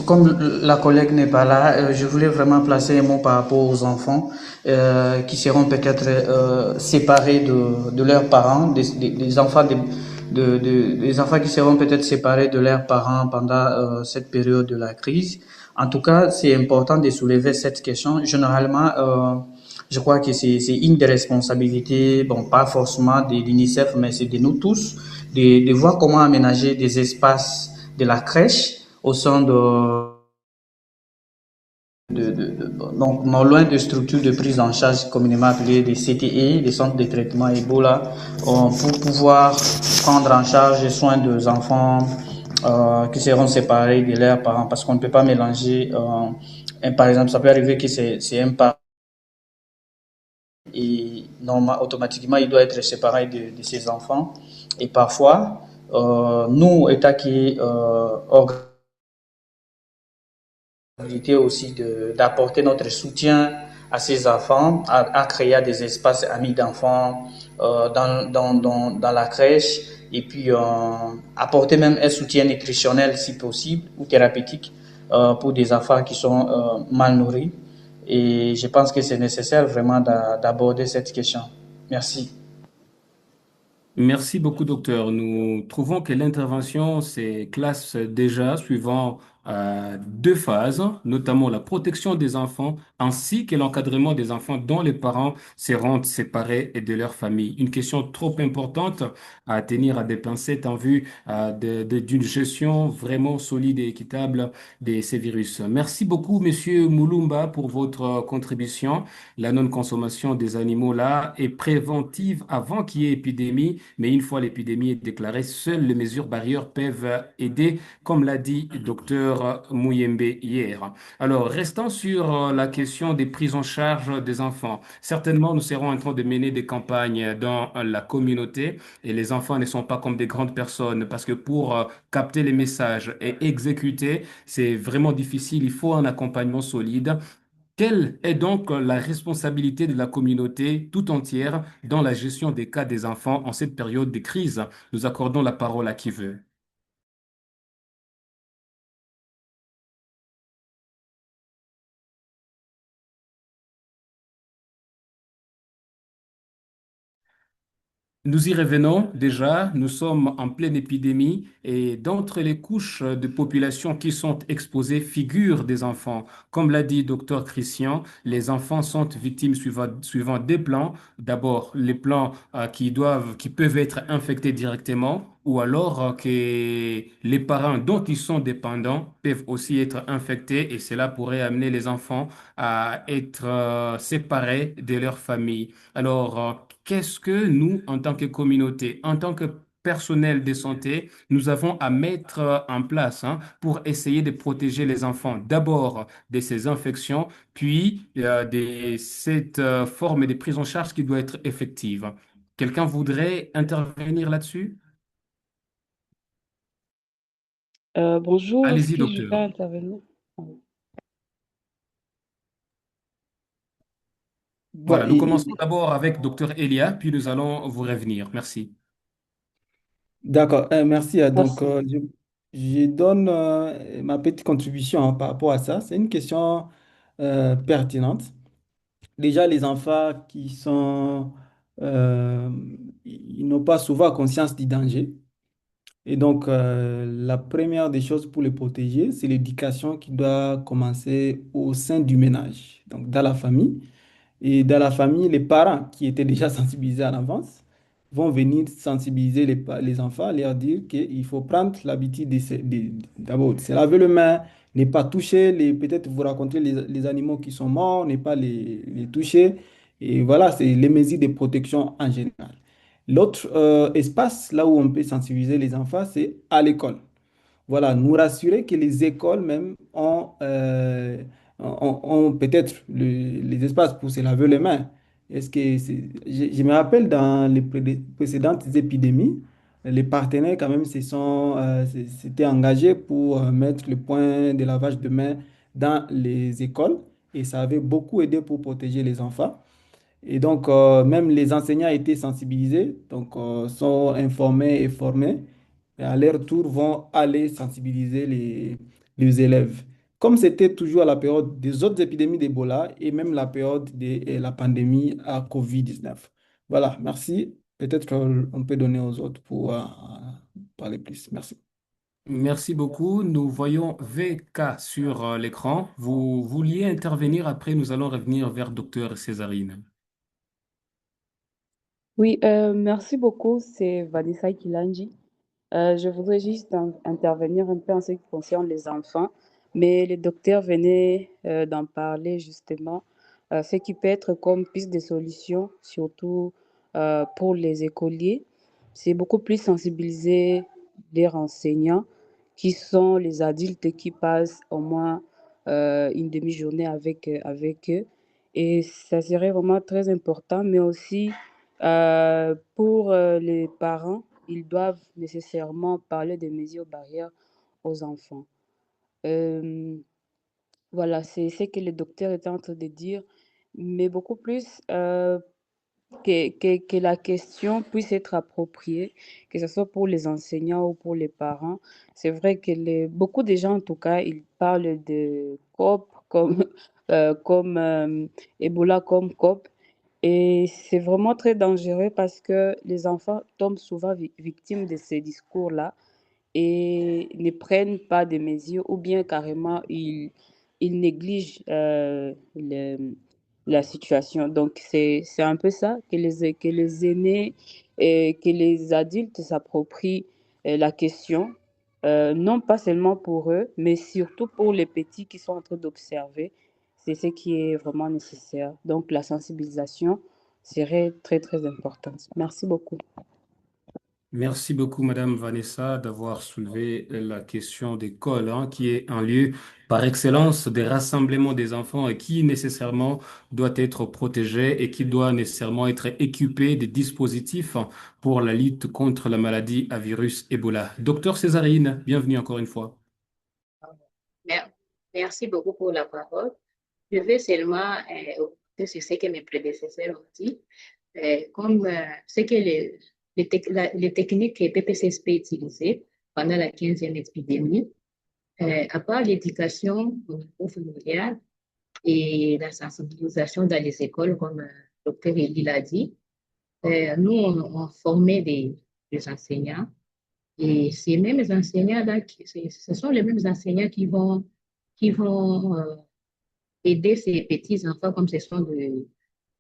Comme la collègue n'est pas là, je voulais vraiment placer un mot par rapport aux enfants qui seront peut-être séparés de leurs parents, des enfants des enfants qui seront peut-être séparés de leurs parents pendant cette période de la crise. En tout cas, c'est important de soulever cette question. Généralement, je crois que c'est une des responsabilités, bon, pas forcément de l'UNICEF, mais c'est de nous tous, de voir comment aménager des espaces de la crèche au sein donc non loin de structures de prise en charge communément appelées des CTE, des centres de traitement Ebola, pour pouvoir prendre en charge les soins des enfants qui seront séparés de leurs parents, parce qu'on ne peut pas mélanger. Par exemple, ça peut arriver que c'est un parent et normalement, automatiquement, il doit être séparé de ses enfants. Et parfois, nous, État qui aussi d'apporter notre soutien à ces enfants, à créer des espaces amis d'enfants dans la crèche et puis apporter même un soutien nutritionnel si possible ou thérapeutique pour des enfants qui sont mal nourris. Et je pense que c'est nécessaire vraiment d'aborder cette question. Merci. Merci beaucoup, docteur. Nous trouvons que l'intervention se classe déjà suivant deux phases, notamment la protection des enfants ainsi que l'encadrement des enfants dont les parents se rendent séparés et de leur famille. Une question trop importante à tenir à des pincettes en vue d'une gestion vraiment solide et équitable de ces virus. Merci beaucoup, Monsieur Moulumba, pour votre contribution. La non-consommation des animaux là est préventive avant qu'il y ait épidémie, mais une fois l'épidémie est déclarée, seules les mesures barrières peuvent aider, comme l'a dit docteur Mouyembe hier. Alors, restant sur la question des prises en charge des enfants, certainement nous serons en train de mener des campagnes dans la communauté et les enfants ne sont pas comme des grandes personnes parce que pour capter les messages et exécuter, c'est vraiment difficile. Il faut un accompagnement solide. Quelle est donc la responsabilité de la communauté tout entière dans la gestion des cas des enfants en cette période de crise? Nous accordons la parole à qui veut. Nous y revenons déjà, nous sommes en pleine épidémie et d'entre les couches de population qui sont exposées figurent des enfants. Comme l'a dit docteur Christian, les enfants sont victimes suivant des plans. D'abord, les plans qui peuvent être infectés directement ou alors que les parents dont ils sont dépendants peuvent aussi être infectés et cela pourrait amener les enfants à être séparés de leur famille. Alors, qu'est-ce que nous, en tant que communauté, en tant que personnel de santé, nous avons à mettre en place pour essayer de protéger les enfants d'abord de ces infections, puis de cette forme de prise en charge qui doit être effective. Quelqu'un voudrait intervenir là-dessus? Bonjour, est-ce Allez-y, que je vais docteur. intervenir? Bon, Voilà, nous commençons d'abord avec docteur Elia, puis nous allons vous revenir. Merci. d'accord, merci. Donc, Merci. je donne ma petite contribution par rapport à ça. C'est une question pertinente. Déjà, les enfants qui sont, euh, ils n'ont pas souvent conscience du danger. Et donc, la première des choses pour les protéger, c'est l'éducation qui doit commencer au sein du ménage, donc dans la famille. Et dans la famille, les parents qui étaient déjà sensibilisés en avance vont venir sensibiliser les enfants, leur dire qu'il faut prendre l'habitude d'abord de se laver les mains, ne pas toucher, peut-être vous raconter les animaux qui sont morts, ne pas les toucher. Et voilà, c'est les mesures de protection en général. L'autre espace là où on peut sensibiliser les enfants, c'est à l'école. Voilà, nous rassurer que les écoles même ont peut-être les espaces pour se laver les mains. Je me rappelle dans les précédentes épidémies, les partenaires quand même s'étaient engagés pour mettre le point de lavage de mains dans les écoles et ça avait beaucoup aidé pour protéger les enfants. Et donc, même les enseignants étaient sensibilisés, donc sont informés et formés, et à leur tour vont aller sensibiliser les élèves. Comme c'était toujours à la période des autres épidémies d'Ebola et même la période de la pandémie à COVID-19. Voilà, merci. Peut-être qu'on peut donner aux autres pour parler plus. Merci. Merci beaucoup. Nous voyons VK sur l'écran. Vous vouliez intervenir après, nous allons revenir vers docteur Césarine. Oui, merci beaucoup, c'est Vanessa Kilanji. Je voudrais juste intervenir un peu en ce qui concerne les enfants, mais le docteur venait d'en parler justement, ce qui peut être comme piste de solution, surtout pour les écoliers, c'est beaucoup plus sensibiliser les enseignants qui sont les adultes qui passent au moins une demi-journée avec eux. Et ça serait vraiment très important, mais aussi pour les parents, ils doivent nécessairement parler des mesures barrières aux enfants. Euh, voilà, c'est ce que le docteur était en train de dire, mais beaucoup plus que la question puisse être appropriée, que ce soit pour les enseignants ou pour les parents. C'est vrai que beaucoup de gens, en tout cas, ils parlent de COP comme, comme Ebola comme COP. Et c'est vraiment très dangereux parce que les enfants tombent souvent victimes de ces discours-là et ne prennent pas de mesures ou bien carrément ils négligent la situation. Donc c'est un peu ça, que les aînés et que les adultes s'approprient la question, non pas seulement pour eux, mais surtout pour les petits qui sont en train d'observer. C'est ce qui est vraiment nécessaire. Donc la sensibilisation serait très, très importante. Merci beaucoup. Merci beaucoup, Madame Vanessa, d'avoir soulevé la question d'école, hein, qui est un lieu par excellence des rassemblements des enfants et qui nécessairement doit être protégé et qui doit nécessairement être équipé des dispositifs pour la lutte contre la maladie à virus Ebola. Docteur Césarine, bienvenue encore une fois. Mer- Merci beaucoup pour la parole. Je vais seulement sur ce que mes prédécesseurs ont dit, comme ce que les techniques que PPCSP utilisées pendant la 15e épidémie, à part l'éducation au niveau familial et la sensibilisation dans les écoles, comme le docteur Elie l'a dit, nous, on formait des enseignants et ces mêmes enseignants-là, ce sont les mêmes enseignants qui vont aider ces petits-enfants, comme ce sont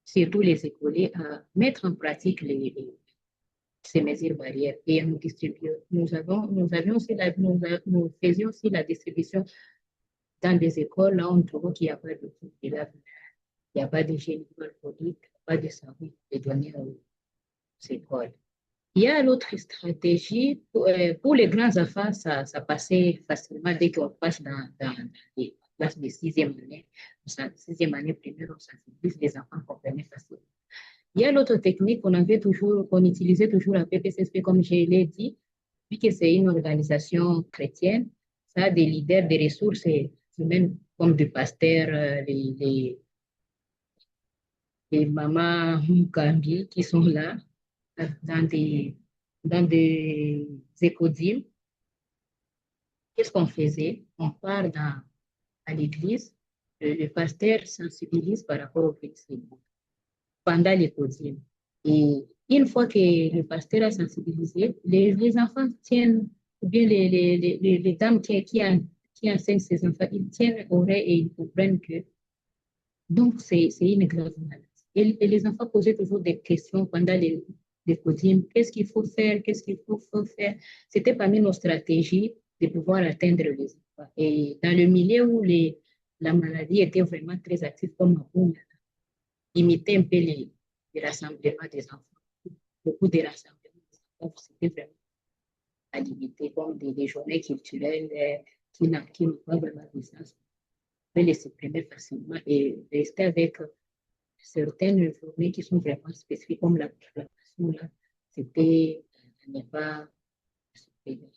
surtout les écoliers, à mettre en pratique ces mesures barrières et à nous distribuer. Avions aussi nous faisions aussi la distribution dans des écoles, là, on trouve qu'il n'y a pas de il n'y a pas de génie alcoolique, pas de savon de donner aux écoles. Il y a l'autre stratégie. Pour les grands enfants, ça passait facilement dès qu'on passe dans les classes de sixième année. Sixième année primaire, on sensibilise, les enfants comprenaient facilement. Il y a l'autre technique qu'on utilisait toujours à PPCSP, comme je l'ai dit, vu que c'est une organisation chrétienne, ça a des leaders des ressources humaines comme des pasteurs, les mamans Mukambi qui sont là dans des écodymes. Qu'est-ce qu'on faisait? On part à l'église, le pasteur sensibilise par rapport au principe pendant l'écodyme. Et une fois que le pasteur a sensibilisé, les enfants tiennent, ou bien les dames qui enseignent ces enfants, ils tiennent oreille et ils comprennent que donc c'est une grave maladie. Et les enfants posaient toujours des questions pendant les codines. Qu'est-ce qu'il faut faire? Qu'est-ce qu'il faut faire? C'était parmi nos stratégies de pouvoir atteindre les enfants. Et dans le milieu où la maladie était vraiment très active, comme Maboum, imiter un peu les rassemblements des enfants. Beaucoup de rassemblements des enfants, c'était vraiment à limiter, comme des journées culturelles qui n'ont pas vraiment de sens. On peut les supprimer facilement et rester avec certaines journées qui sont vraiment spécifiques, comme la proclamation, là, c'était à ne pas supprimer.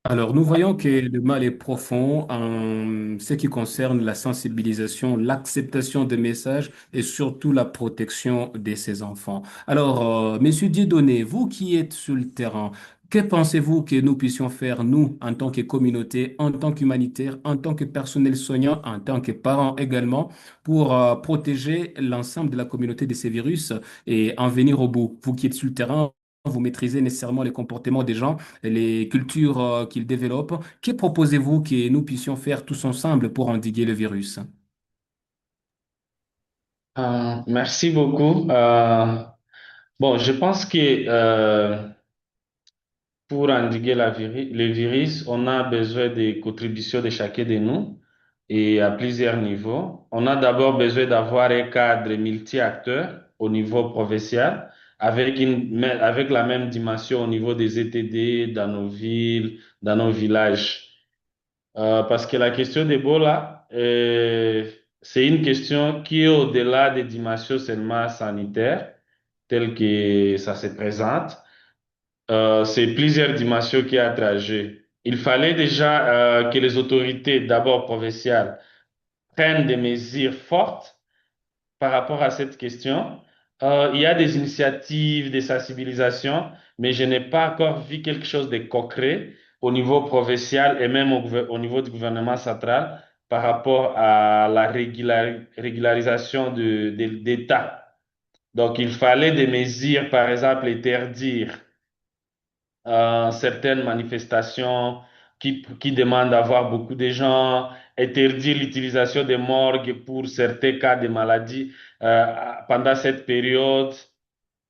Alors, nous voyons que le mal est profond en ce qui concerne la sensibilisation, l'acceptation des messages et surtout la protection de ces enfants. Alors, Monsieur Dieudonné, vous qui êtes sur le terrain, que pensez-vous que nous puissions faire, nous, en tant que communauté, en tant qu'humanitaire, en tant que personnel soignant, en tant que parents également, pour protéger l'ensemble de la communauté de ces virus et en venir au bout? Vous qui êtes sur le terrain, vous maîtrisez nécessairement les comportements des gens les cultures qu'ils développent. Que proposez-vous que nous puissions faire tous ensemble pour endiguer le virus? Merci beaucoup. Bon, je pense que pour endiguer le virus, on a besoin des contributions de chacun de nous et à plusieurs niveaux. On a d'abord besoin d'avoir un cadre multi-acteurs au niveau provincial avec la même dimension au niveau des ETD, dans nos villes, dans nos villages. Parce que la question d'Ebola, c'est une question qui est au-delà des dimensions seulement sanitaires, telles que ça se présente. C'est plusieurs dimensions qui entrent à jeu. Il fallait déjà que les autorités, d'abord provinciales, prennent des mesures fortes par rapport à cette question. Il y a des initiatives de sensibilisation, mais je n'ai pas encore vu quelque chose de concret au niveau provincial et même au niveau du gouvernement central par rapport à la régularisation d'État. Donc, il fallait des mesures, par exemple, interdire certaines manifestations qui demandent d'avoir beaucoup de gens, interdire l'utilisation des morgues pour certains cas de maladies pendant cette période.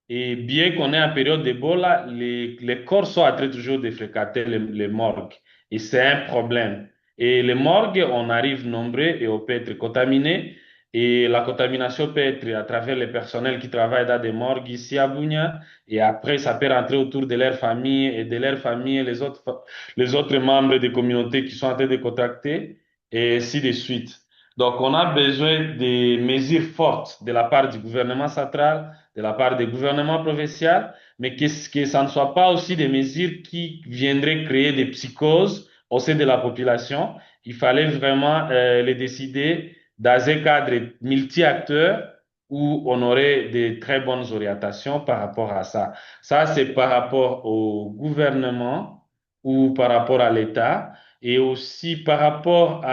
Et bien qu'on est en période d'Ebola, les corps sont en train toujours de fréquenter les morgues. Et c'est un problème. Et les morgues, on arrive nombreux et on peut être contaminé. Et la contamination peut être à travers les personnels qui travaillent dans des morgues ici à Bunia. Et après, ça peut rentrer autour de leur famille et de leur famille et les autres membres des communautés qui sont en train de contacter et ainsi de suite. Donc, on a besoin de mesures fortes de la part du gouvernement central, de la part des gouvernements provinciaux, mais que ça ne soit pas aussi des mesures qui viendraient créer des psychoses au sein de la population. Il fallait vraiment les décider dans un cadre multi-acteurs où on aurait de très bonnes orientations par rapport à ça. Ça, c'est par rapport au gouvernement ou par rapport à l'État et aussi par rapport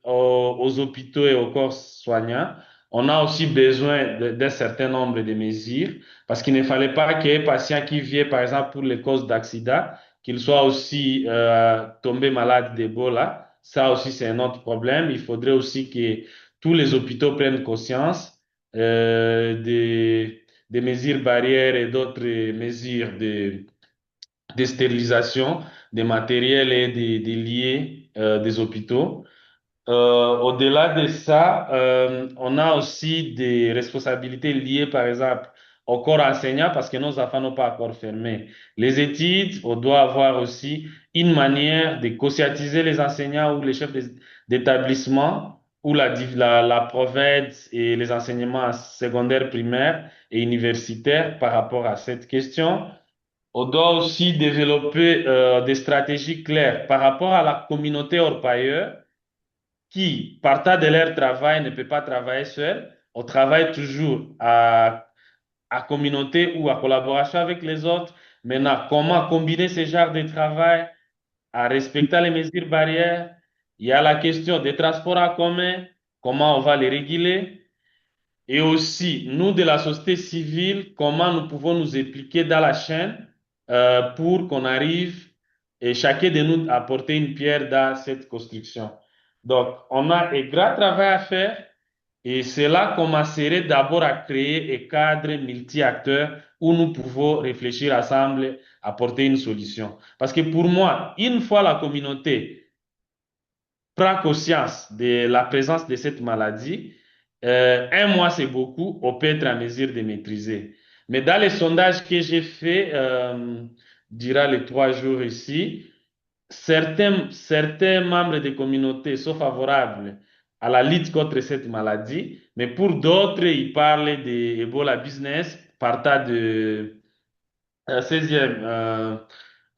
aux hôpitaux et aux corps soignants. On a aussi besoin d'un certain nombre de mesures parce qu'il ne fallait pas qu'il y ait un patient qui vient, par exemple, pour les causes d'accident, qu'il soit aussi tombé malade d'Ebola. Ça aussi, c'est un autre problème. Il faudrait aussi que tous les hôpitaux prennent conscience des mesures barrières et d'autres mesures de stérilisation des matériels et des liés des hôpitaux. Au-delà de ça, on a aussi des responsabilités liées, par exemple, au corps enseignant parce que nos enfants n'ont pas encore fermé les études. On doit avoir aussi une manière de conscientiser les enseignants ou les chefs d'établissement ou la provède et les enseignements secondaires, primaires et universitaires par rapport à cette question. On doit aussi développer des stratégies claires par rapport à la communauté orpailleur qui, partant de leur travail, ne peut pas travailler seul. On travaille toujours à communauté ou à collaboration avec les autres. Maintenant, comment combiner ce genre de travail en respectant les mesures barrières? Il y a la question des transports en commun, comment on va les réguler? Et aussi, nous de la société civile, comment nous pouvons nous impliquer dans la chaîne pour qu'on arrive et chacun de nous apporter une pierre dans cette construction. Donc, on a un grand travail à faire et cela commencerait d'abord à créer un cadre multi-acteurs où nous pouvons réfléchir ensemble, apporter une solution. Parce que pour moi, une fois la communauté prend conscience de la présence de cette maladie, un mois c'est beaucoup, on peut être en mesure de maîtriser. Mais dans les sondages que j'ai faits durant les 3 jours ici, certains membres des communautés sont favorables à la lutte contre cette maladie, mais pour d'autres, ils parlent de Ebola business partant de 16e,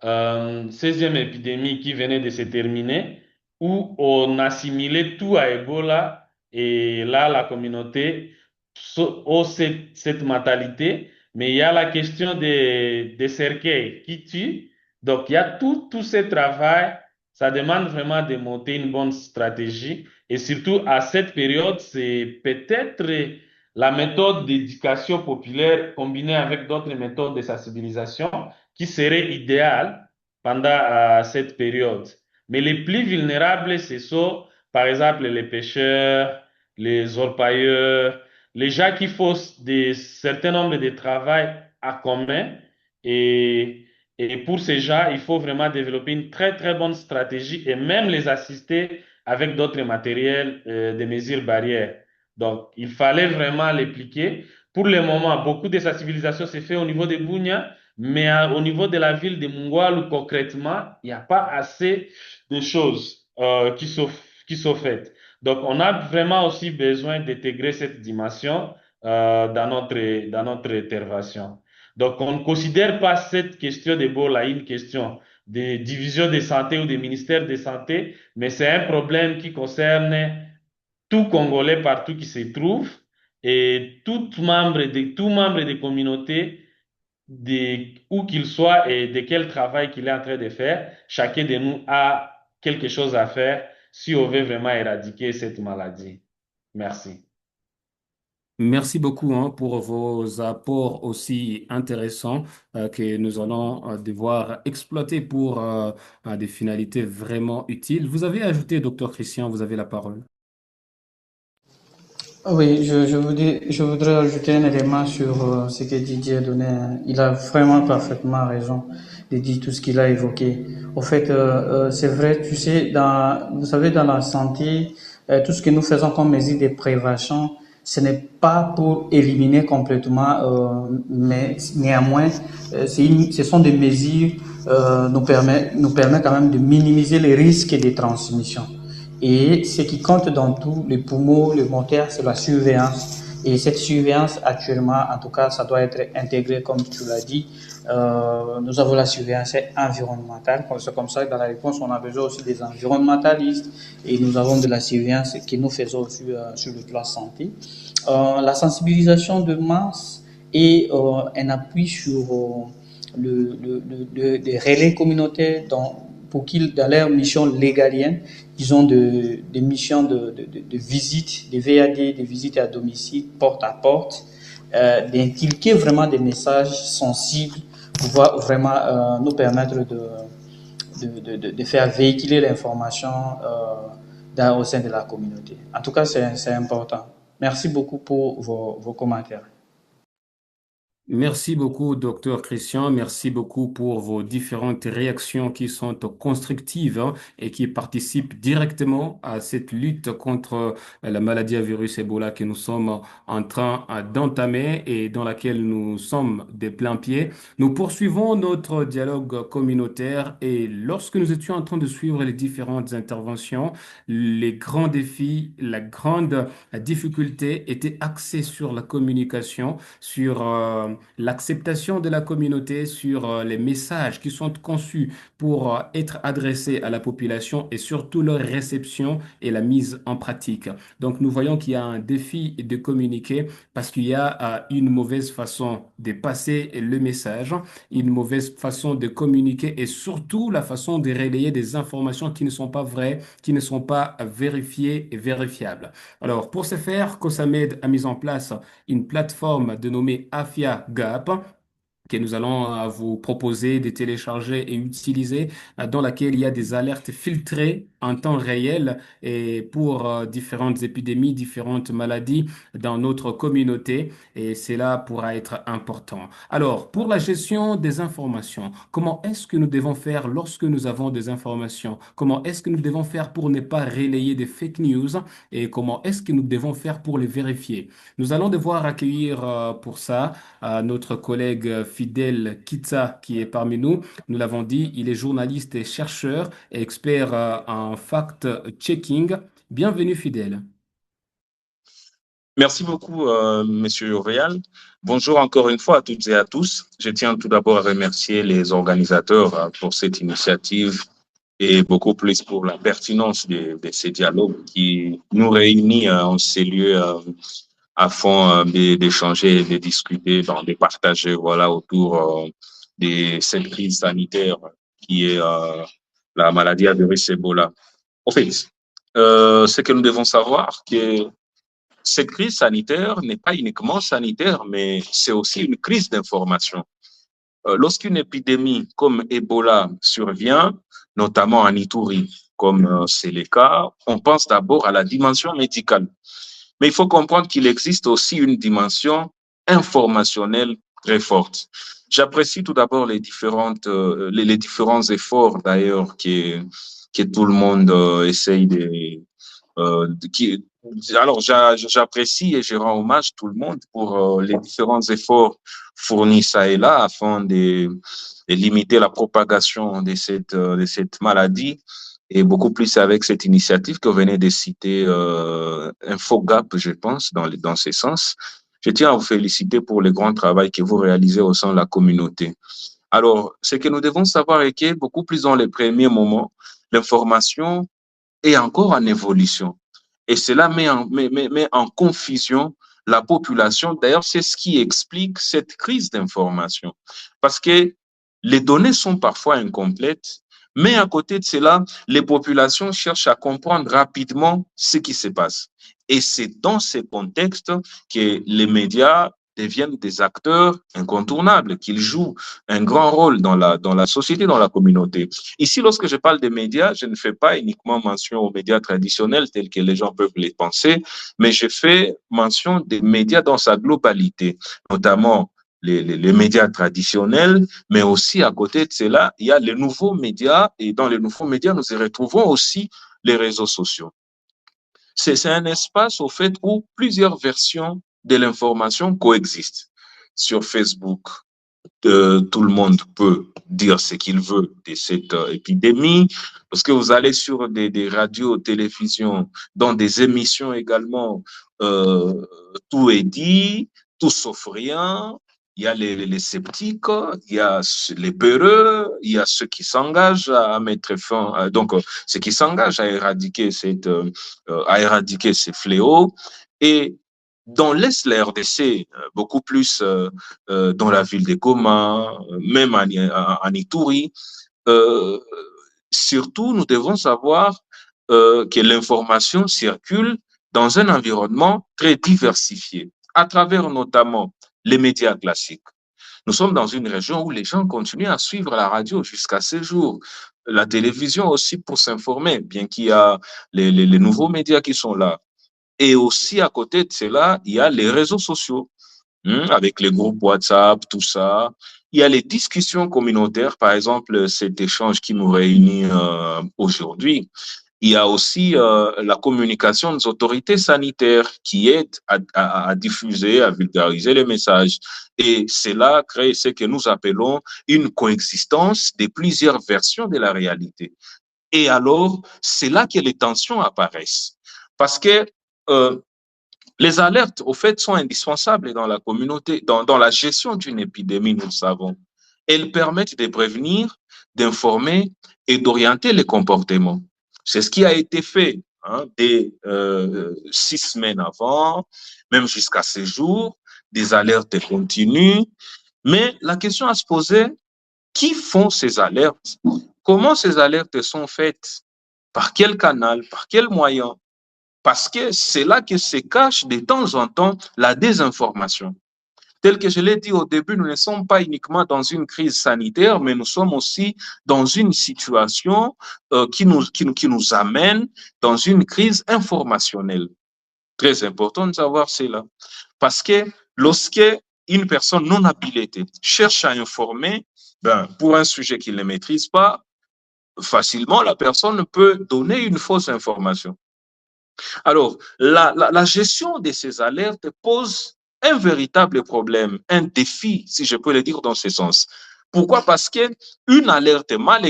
16e épidémie qui venait de se terminer, où on assimilait tout à Ebola, et là, la communauté a cette mentalité, mais il y a la question des cercueils qui tuent. Donc, il y a tout ce travail, ça demande vraiment de monter une bonne stratégie, et surtout à cette période, c'est peut-être la méthode d'éducation populaire combinée avec d'autres méthodes de sensibilisation qui serait idéale pendant cette période. Mais les plus vulnérables, ce sont, par exemple, les pêcheurs, les orpailleurs, les gens qui font des certain nombre de travail à commun. Et, et pour ces gens, il faut vraiment développer une très, très bonne stratégie et même les assister avec d'autres matériels, des mesures barrières. Donc, il fallait vraiment l'appliquer. Pour le moment, beaucoup de sensibilisation s'est fait au niveau de Bunia, mais au niveau de la ville de Mungwalu, concrètement, il n'y a pas assez de choses qui sont faites. Donc, on a vraiment aussi besoin d'intégrer cette dimension dans notre intervention. Donc, on ne considère pas cette question d'Ebola une question de division de santé ou des ministères de santé, mais c'est un problème qui concerne tout Congolais partout qui se trouve et tout membre des communautés, où qu'il soit et de quel travail qu'il est en train de faire, chacun de nous a quelque chose à faire si on veut vraiment éradiquer cette maladie. Merci. Merci beaucoup hein, pour vos apports aussi intéressants que nous allons devoir exploiter pour à des finalités vraiment utiles. Vous avez ajouté, docteur Christian, vous avez la parole. Oui, je voudrais ajouter un élément sur ce que Didier a donné. Il a vraiment parfaitement raison de dire tout ce qu'il a évoqué. Au fait, c'est vrai, tu sais, vous savez, dans la santé, tout ce que nous faisons comme mesure de prévention, ce n'est pas pour éliminer complètement, mais néanmoins, ce sont des mesures nous permet quand même de minimiser les risques de transmission. Et ce qui compte dans tout, les poumons, le moteur, c'est la surveillance. Et cette surveillance, actuellement, en tout cas, ça doit être intégré, comme tu l'as dit. Nous avons la surveillance environnementale. C'est comme ça que dans la réponse, on a besoin aussi des environnementalistes. Et nous avons de la surveillance que nous faisons aussi sur le plan santé. La sensibilisation de masse et un appui sur des relais communautaires pour qu'ils, dans leur mission légalienne, ils ont des missions de visite, des VAD, des visites à domicile, porte à porte, d'inculquer vraiment des messages sensibles pour pouvoir vraiment nous permettre de faire véhiculer l'information au sein de la communauté. En tout cas, c'est important. Merci beaucoup pour vos commentaires. Merci beaucoup, docteur Christian. Merci beaucoup pour vos différentes réactions qui sont constructives hein, et qui participent directement à cette lutte contre la maladie à virus Ebola que nous sommes en train d'entamer et dans laquelle nous sommes des pleins pieds. Nous poursuivons notre dialogue communautaire et lorsque nous étions en train de suivre les différentes interventions, les grands défis, la grande difficulté étaient axés sur la communication, sur l'acceptation de la communauté, sur les messages qui sont conçus pour être adressés à la population et surtout leur réception et la mise en pratique. Donc nous voyons qu'il y a un défi de communiquer parce qu'il y a une mauvaise façon de passer le message, une mauvaise façon de communiquer et surtout la façon de relayer des informations qui ne sont pas vraies, qui ne sont pas vérifiées et vérifiables. Alors pour ce faire, COSAMED a mis en place une plateforme dénommée AFIA Gap que nous allons vous proposer de télécharger et utiliser, dans laquelle il y a des alertes filtrées en temps réel et pour différentes épidémies, différentes maladies dans notre communauté et cela pourra être important. Alors, pour la gestion des informations, comment est-ce que nous devons faire lorsque nous avons des informations? Comment est-ce que nous devons faire pour ne pas relayer des fake news et comment est-ce que nous devons faire pour les vérifier? Nous allons devoir accueillir pour ça notre collègue Fidèle Kitsa qui est parmi nous. Nous l'avons dit, il est journaliste et chercheur et expert en fact-checking. Bienvenue Fidèle. Merci beaucoup, Monsieur Réal. Bonjour encore une fois à toutes et à tous. Je tiens tout d'abord à remercier les organisateurs pour cette initiative et beaucoup plus pour la pertinence de ces dialogues qui nous réunit en ces lieux afin d'échanger, de discuter, de partager voilà, autour de cette crise sanitaire qui est la maladie à virus Ebola. En fait, ce que nous devons savoir, que cette crise sanitaire n'est pas uniquement sanitaire, mais c'est aussi une crise d'information. Lorsqu'une épidémie comme Ebola survient, notamment en Ituri, comme c'est le cas, on pense d'abord à la dimension médicale. Mais il faut comprendre qu'il existe aussi une dimension informationnelle très forte. J'apprécie tout d'abord les différents efforts d'ailleurs que tout le monde essaye alors, j'apprécie et je rends hommage tout le monde pour les différents efforts fournis ça et là afin de limiter la propagation de cette maladie et beaucoup plus avec cette initiative que vous venez de citer, InfoGap, je pense, dans ce sens. Je tiens à vous féliciter pour le grand travail que vous réalisez au sein de la communauté. Alors, ce que nous devons savoir est que beaucoup plus dans les premiers moments, l'information est encore en évolution. Et cela met en confusion la population. D'ailleurs, c'est ce qui explique cette crise d'information. Parce que les données sont parfois incomplètes, mais à côté de cela, les populations cherchent à comprendre rapidement ce qui se passe. Et c'est dans ces contextes que les médias deviennent des acteurs incontournables, qu'ils jouent un grand rôle dans la société, dans la communauté. Ici, lorsque je parle des médias, je ne fais pas uniquement mention aux médias traditionnels tels que les gens peuvent les penser, mais je fais mention des médias dans sa globalité, notamment les médias traditionnels, mais aussi à côté de cela, il y a les nouveaux médias, et dans les nouveaux médias, nous y retrouvons aussi les réseaux sociaux. C'est un espace, au fait, où plusieurs versions de l'information coexistent. Sur Facebook, tout le monde peut dire ce qu'il veut de cette épidémie. Parce que vous allez sur des radios, télévisions, dans des émissions également, tout est dit, tout sauf rien. Il y a les sceptiques, il y a les peureux, il y a ceux qui s'engagent à mettre fin, donc ceux qui s'engagent à éradiquer ces fléaux. Et dans l'Est, la RDC, beaucoup plus dans la ville de Goma, même en Ituri, euh, surtout, nous devons savoir que l'information circule dans un environnement très diversifié, à travers notamment les médias classiques. Nous sommes dans une région où les gens continuent à suivre la radio jusqu'à ces jours. La télévision aussi pour s'informer, bien qu'il y a les nouveaux médias qui sont là. Et aussi, à côté de cela, il y a les réseaux sociaux, avec les groupes WhatsApp, tout ça. Il y a les discussions communautaires, par exemple, cet échange qui nous réunit aujourd'hui. Il y a aussi la communication des autorités sanitaires qui aident à diffuser, à vulgariser les messages. Et cela crée ce que nous appelons une coexistence de plusieurs versions de la réalité. Et alors, c'est là que les tensions apparaissent. Parce que les alertes, au fait, sont indispensables dans la communauté, dans la gestion d'une épidémie, nous le savons. Elles permettent de prévenir, d'informer et d'orienter les comportements. C'est ce qui a été fait dès 6 semaines avant, même jusqu'à ces jours. Des alertes continuent. Mais la question à se poser, qui font ces alertes? Comment ces alertes sont faites? Par quel canal? Par quel moyen? Parce que c'est là que se cache de temps en temps la désinformation. Tel que je l'ai dit au début, nous ne sommes pas uniquement dans une crise sanitaire, mais nous sommes aussi dans une situation qui nous amène dans une crise informationnelle. Très important de savoir cela. Parce que lorsque une personne non habilitée cherche à informer, pour un sujet qu'il ne maîtrise pas, facilement, la personne peut donner une fausse information. Alors, la gestion de ces alertes pose un véritable problème, un défi, si je peux le dire dans ce sens. Pourquoi? Parce qu'une alerte mal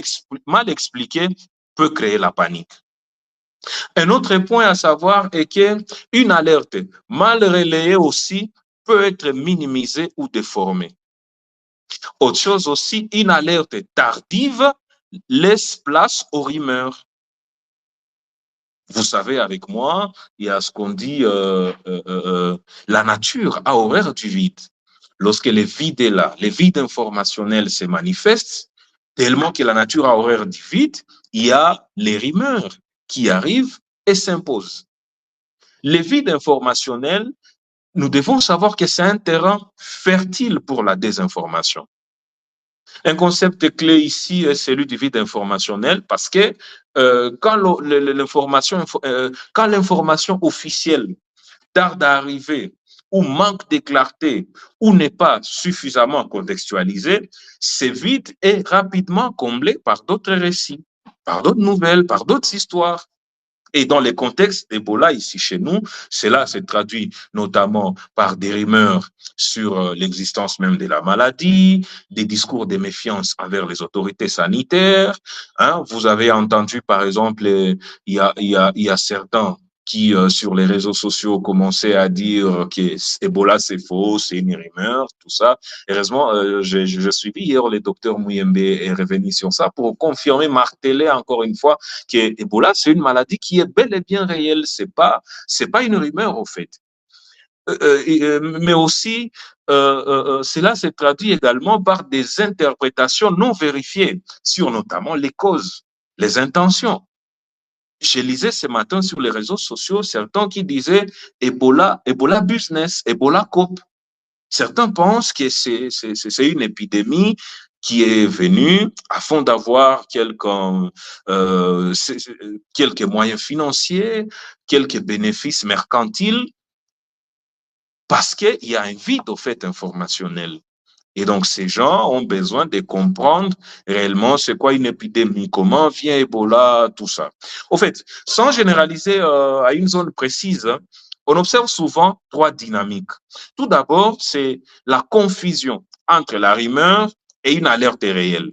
expliquée peut créer la panique. Un autre point à savoir est qu'une alerte mal relayée aussi peut être minimisée ou déformée. Autre chose aussi, une alerte tardive laisse place aux rumeurs. Vous savez, avec moi, il y a ce qu'on dit, la nature a horreur du vide. Lorsque le vide est là, le vide informationnel se manifeste, tellement que la nature a horreur du vide, il y a les rumeurs qui arrivent et s'imposent. Le vide informationnel, nous devons savoir que c'est un terrain fertile pour la désinformation. Un concept clé ici est celui du vide informationnel parce que quand l'information officielle tarde à arriver ou manque de clarté ou n'est pas suffisamment contextualisée, ce vide est rapidement comblé par d'autres récits, par d'autres nouvelles, par d'autres histoires. Et dans les contextes d'Ebola ici chez nous, cela se traduit notamment par des rumeurs sur l'existence même de la maladie, des discours de méfiance envers les autorités sanitaires. Vous avez entendu, par exemple, il y a certains qui, sur les réseaux sociaux, commençaient à dire que Ebola, c'est faux, c'est une rumeur, tout ça. Heureusement, je suivi hier le docteur Mouyembe est revenu sur ça pour confirmer, marteler encore une fois que Ebola, c'est une maladie qui est bel et bien réelle. C'est pas une rumeur, au fait. Mais aussi, cela se traduit également par des interprétations non vérifiées sur notamment les causes, les intentions. je lisais ce matin sur les réseaux sociaux certains qui disaient Ebola, Ebola business, Ebola cope. Certains pensent que c'est une épidémie qui est venue afin d'avoir quelques moyens financiers, quelques bénéfices mercantiles, parce qu'il y a un vide au fait informationnel. Et donc, ces gens ont besoin de comprendre réellement c'est quoi une épidémie, comment vient Ebola, tout ça. Au fait, sans généraliser à une zone précise, on observe souvent trois dynamiques. Tout d'abord, c'est la confusion entre la rumeur et une alerte réelle.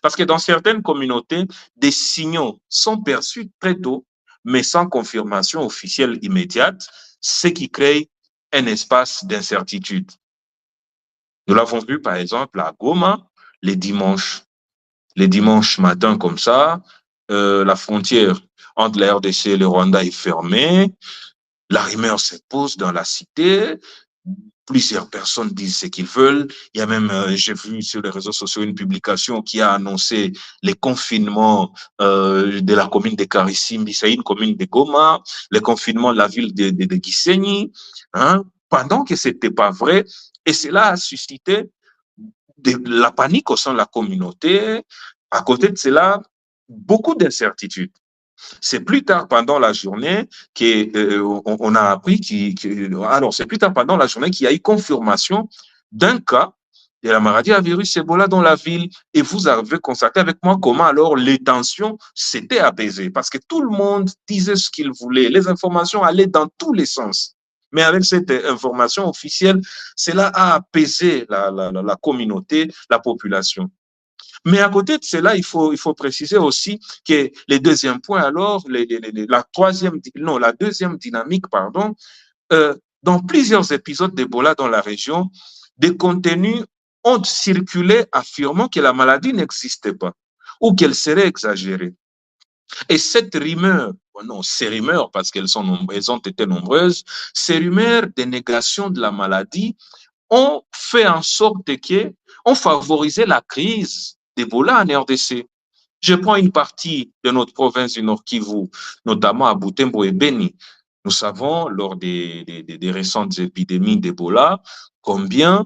Parce que dans certaines communautés, des signaux sont perçus très tôt, mais sans confirmation officielle immédiate, ce qui crée un espace d'incertitude. Nous l'avons vu, par exemple, à Goma, les dimanches matins comme ça, la frontière entre la RDC et le Rwanda est fermée, la rumeur se pose dans la cité, plusieurs personnes disent ce qu'ils veulent. Il y a même, j'ai vu sur les réseaux sociaux une publication qui a annoncé les confinements de la commune de Karisimbi, c'est une commune de Goma, les confinements de la ville de Gisenyi, hein, pendant que ce n'était pas vrai. Et cela a suscité la panique au sein de la communauté. À côté de cela, beaucoup d'incertitudes. C'est plus tard pendant la journée qu'on a appris c'est plus tard pendant la journée qu'il y a eu confirmation d'un cas de la maladie à virus Ebola dans la ville. Et vous avez constaté avec moi comment alors les tensions s'étaient apaisées parce que tout le monde disait ce qu'il voulait. Les informations allaient dans tous les sens. Mais avec cette information officielle, cela a apaisé la communauté, la population. Mais à côté de cela, il faut préciser aussi que les deuxièmes points, alors, la deuxième dynamique, pardon, dans plusieurs épisodes d'Ebola dans la région, des contenus ont circulé affirmant que la maladie n'existait pas ou qu'elle serait exagérée. Et cette rumeur, ces rumeurs, parce qu'elles ont été nombreuses, ces rumeurs de négation de la maladie ont fait en sorte qu'on favorisait la crise d'Ebola en RDC. Je prends une partie de notre province du Nord Kivu, notamment à Butembo et Beni. Nous savons, lors des récentes épidémies d'Ebola, combien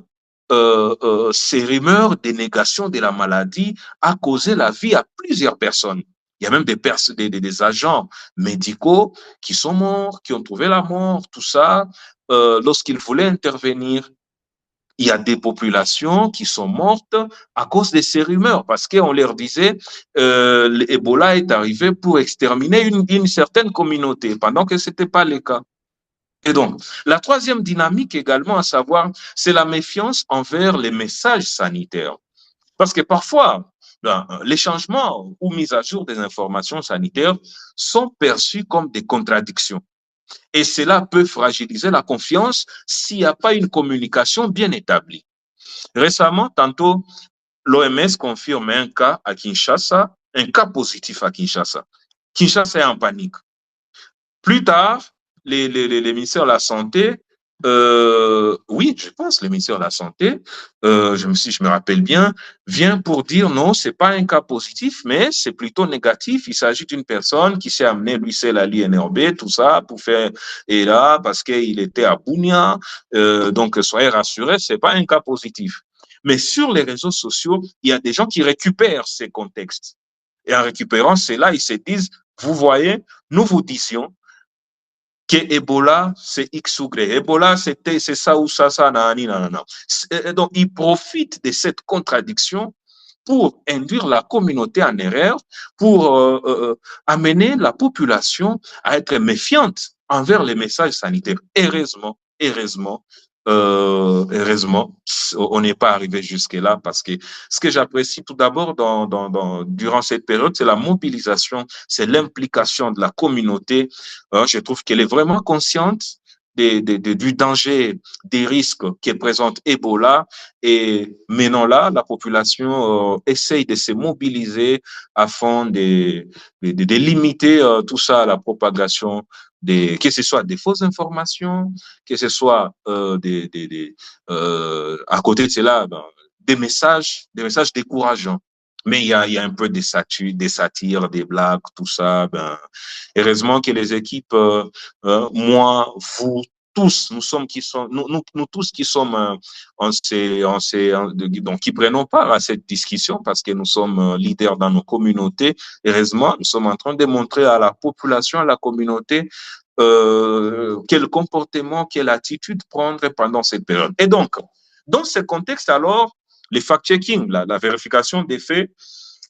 ces rumeurs de négation de la maladie a causé la vie à plusieurs personnes. Il y a même des agents médicaux qui sont morts, qui ont trouvé la mort, tout ça, lorsqu'ils voulaient intervenir. Il y a des populations qui sont mortes à cause de ces rumeurs, parce qu'on leur disait l'Ebola est arrivé pour exterminer une certaine communauté, pendant que ce n'était pas le cas. Et donc, la troisième dynamique également, à savoir, c'est la méfiance envers les messages sanitaires. Parce que parfois, les changements ou mises à jour des informations sanitaires sont perçus comme des contradictions. Et cela peut fragiliser la confiance s'il n'y a pas une communication bien établie. Récemment, tantôt, l'OMS confirme un cas à Kinshasa, un cas positif à Kinshasa. Kinshasa est en panique. Plus tard, les ministères de la Santé, oui, je pense, le ministère de la Santé, je me rappelle bien, vient pour dire non, c'est pas un cas positif, mais c'est plutôt négatif. Il s'agit d'une personne qui s'est amenée, lui, c'est la l'INRB, tout ça, pour faire, et là, parce qu'il était à Bunia, donc soyez rassurés, c'est pas un cas positif. Mais sur les réseaux sociaux, il y a des gens qui récupèrent ces contextes. Et en récupérant cela, ils se disent, vous voyez, nous vous disions que Ebola, c'est X ou Y. Ebola, c'est ça ou ça, nanani, nanana. Donc, ils profitent de cette contradiction pour induire la communauté en erreur, pour amener la population à être méfiante envers les messages sanitaires. Heureusement, on n'est pas arrivé jusque-là parce que ce que j'apprécie tout d'abord durant cette période, c'est la mobilisation, c'est l'implication de la communauté. Je trouve qu'elle est vraiment consciente du danger, des risques que présente Ebola. Et maintenant là, la population essaye de se mobiliser afin de limiter tout ça, la propagation que ce soit des fausses informations, que ce soit à côté de cela, des messages décourageants. Mais il y a un peu des satires, des blagues, tout ça. Ben, heureusement que les équipes, moi, vous tous, nous tous qui sommes donc qui prenons part à cette discussion parce que nous sommes leaders dans nos communautés. Heureusement, nous sommes en train de montrer à la population, à la communauté, quel comportement, quelle attitude prendre pendant cette période. Et donc, dans ce contexte, alors, les fact-checking, la vérification des faits,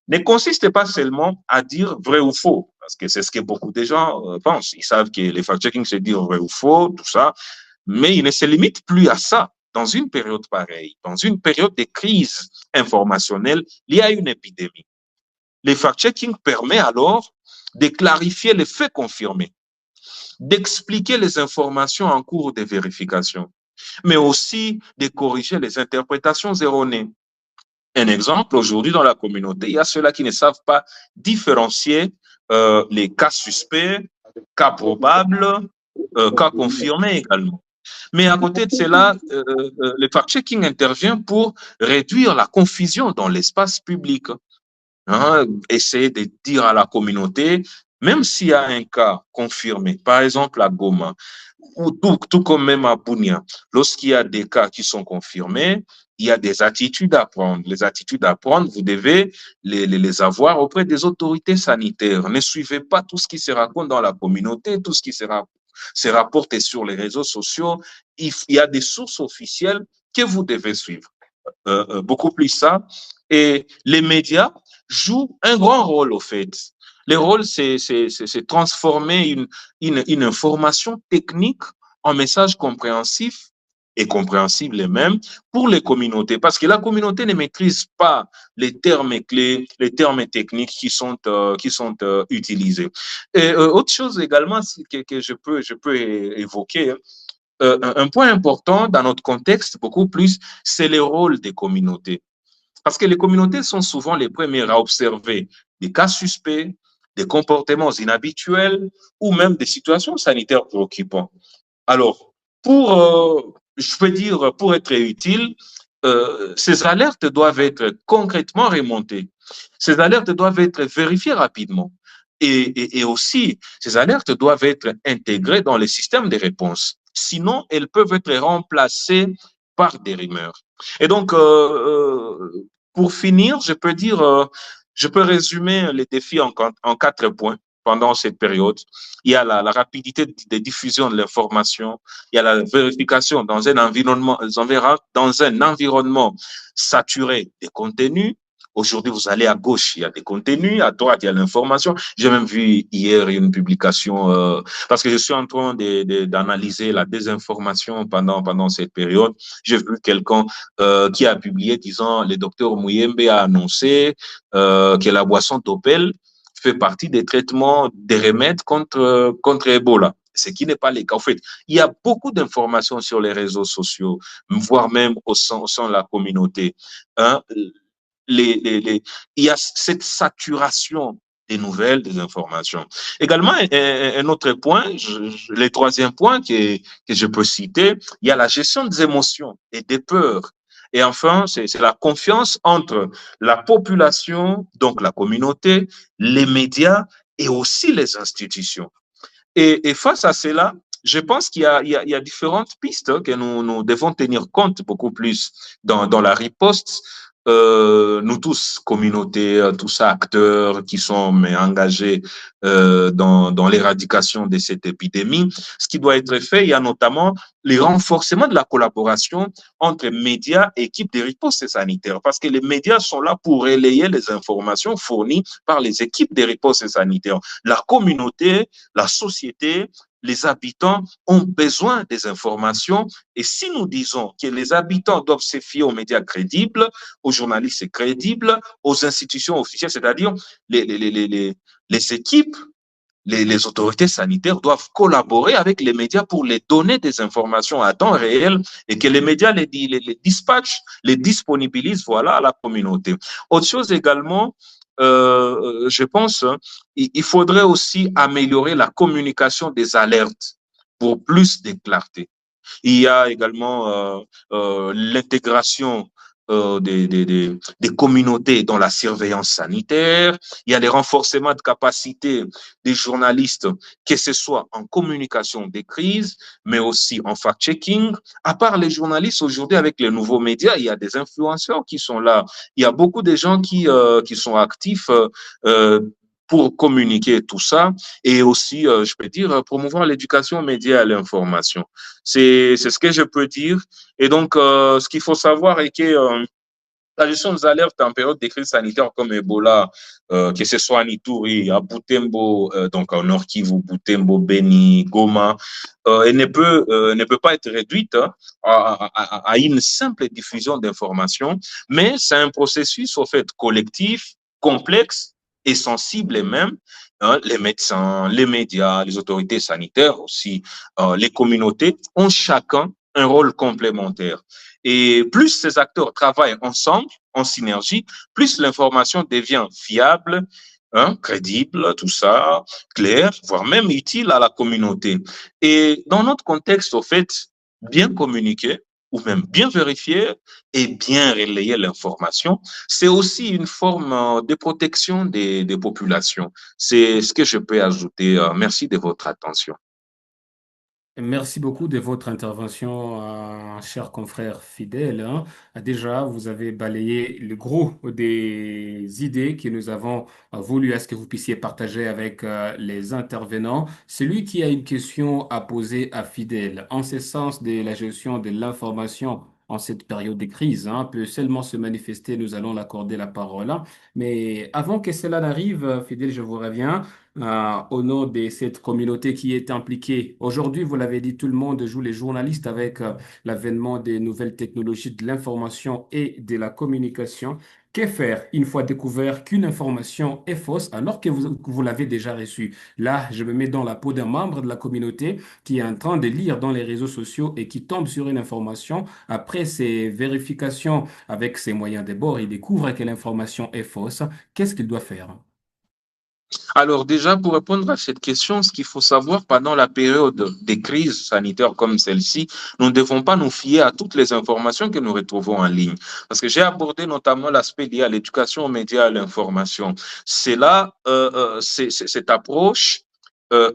ne consiste pas seulement à dire vrai ou faux, parce que c'est ce que beaucoup de gens pensent. Ils savent que les fact-checking, c'est dire vrai ou faux, tout ça, mais il ne se limite plus à ça. Dans une période pareille, dans une période de crise informationnelle, il y a une épidémie. Les fact-checking permet alors de clarifier les faits confirmés, d'expliquer les informations en cours de vérification, mais aussi de corriger les interprétations erronées. Un exemple, aujourd'hui dans la communauté, il y a ceux-là qui ne savent pas différencier les cas suspects, cas probables, cas confirmés également. Mais à côté de cela, le fact-checking intervient pour réduire la confusion dans l'espace public. Hein, essayer de dire à la communauté, même s'il y a un cas confirmé, par exemple à Goma, ou tout comme même à Bunia, lorsqu'il y a des cas qui sont confirmés, il y a des attitudes à prendre. Les attitudes à prendre, vous devez les avoir auprès des autorités sanitaires. Ne suivez pas tout ce qui se raconte dans la communauté, tout ce qui se rapporte sur les réseaux sociaux. Il y a des sources officielles que vous devez suivre. Beaucoup plus ça. Et les médias jouent un grand rôle, au fait. Le rôle, c'est transformer une information technique en message compréhensif et compréhensible même pour les communautés. Parce que la communauté ne maîtrise pas les termes clés, les termes techniques qui sont utilisés. Et autre chose également que je peux évoquer, un point important dans notre contexte, beaucoup plus, c'est le rôle des communautés. Parce que les communautés sont souvent les premières à observer des cas suspects, des comportements inhabituels ou même des situations sanitaires préoccupantes. Alors, je peux dire, pour être utile, ces alertes doivent être concrètement remontées. Ces alertes doivent être vérifiées rapidement. Et aussi, ces alertes doivent être intégrées dans les systèmes de réponse. Sinon, elles peuvent être remplacées par des rumeurs. Et donc, pour finir, je peux résumer les défis en 4 points pendant cette période. Il y a la rapidité de diffusion de l'information, il y a la vérification dans un environnement saturé des contenus. Aujourd'hui, vous allez à gauche, il y a des contenus, à droite, il y a l'information. J'ai même vu hier une publication, parce que je suis en train d'analyser la désinformation pendant cette période. J'ai vu quelqu'un qui a publié disant le docteur Muyembe a annoncé que la boisson Topel fait partie des traitements, des remèdes contre Ebola. Ce qui n'est pas le cas. En fait, il y a beaucoup d'informations sur les réseaux sociaux, voire même au sein de la communauté. Hein? Il y a cette saturation des nouvelles, des informations. Également, un autre point, le troisième point que je peux citer, il y a la gestion des émotions et des peurs. Et enfin, c'est la confiance entre la population, donc la communauté, les médias et aussi les institutions. Et face à cela, je pense qu'il y a différentes pistes que nous devons tenir compte beaucoup plus dans la riposte. Nous tous, communautés, tous acteurs qui sont engagés dans l'éradication de cette épidémie, ce qui doit être fait, il y a notamment le renforcement de la collaboration entre médias et équipes de riposte sanitaire, parce que les médias sont là pour relayer les informations fournies par les équipes de riposte sanitaire. La communauté, la société, les habitants ont besoin des informations et si nous disons que les habitants doivent se fier aux médias crédibles, aux journalistes crédibles, aux institutions officielles, c'est-à-dire les équipes, les autorités sanitaires doivent collaborer avec les médias pour les donner des informations à temps réel et que les médias les dispatchent, les disponibilisent, voilà, à la communauté. Autre chose également, je pense, il faudrait aussi améliorer la communication des alertes pour plus de clarté. Il y a également l'intégration des communautés dans la surveillance sanitaire. Il y a les renforcements de capacités des journalistes, que ce soit en communication des crises, mais aussi en fact-checking. À part les journalistes, aujourd'hui, avec les nouveaux médias, il y a des influenceurs qui sont là. Il y a beaucoup de gens qui sont actifs pour communiquer tout ça et aussi, je peux dire, promouvoir l'éducation aux médias et à l'information. C'est ce que je peux dire. Et donc, ce qu'il faut savoir est que la gestion des alertes en période de crise sanitaire comme Ebola, que ce soit en Ituri, à Butembo, donc en Nord Kivu, Butembo, Beni, Goma, elle ne peut pas être réduite hein, à une simple diffusion d'informations, mais c'est un processus au fait collectif, complexe et sensible même. Hein, les médecins, les médias, les autorités sanitaires aussi, les communautés ont chacun un rôle complémentaire. Et plus ces acteurs travaillent ensemble, en synergie, plus l'information devient fiable, hein, crédible, tout ça, clair, voire même utile à la communauté. Et dans notre contexte, au fait, bien communiquer ou même bien vérifier et bien relayer l'information, c'est aussi une forme de protection des populations. C'est ce que je peux ajouter. Merci de votre attention. Merci beaucoup de votre intervention, cher confrère fidèle, hein. Déjà, vous avez balayé le gros des idées que nous avons voulu à ce que vous puissiez partager avec les intervenants. Celui qui a une question à poser à Fidèle, en ce sens de la gestion de l'information en cette période de crise, hein, peut seulement se manifester. Nous allons l'accorder la parole, hein. Mais avant que cela n'arrive, Fidèle, je vous reviens au nom de cette communauté qui est impliquée. Aujourd'hui, vous l'avez dit, tout le monde joue les journalistes avec l'avènement des nouvelles technologies de l'information et de la communication. Que faire une fois découvert qu'une information est fausse alors que vous l'avez déjà reçue? Là, je me mets dans la peau d'un membre de la communauté qui est en train de lire dans les réseaux sociaux et qui tombe sur une information. Après ses vérifications avec ses moyens de bord, il découvre que l'information est fausse. Qu'est-ce qu'il doit faire? Alors déjà, pour répondre à cette question, ce qu'il faut savoir pendant la période des crises sanitaires comme celle-ci, nous ne devons pas nous fier à toutes les informations que nous retrouvons en ligne. Parce que j'ai abordé notamment l'aspect lié à l'éducation aux médias et à l'information. C'est là, cette approche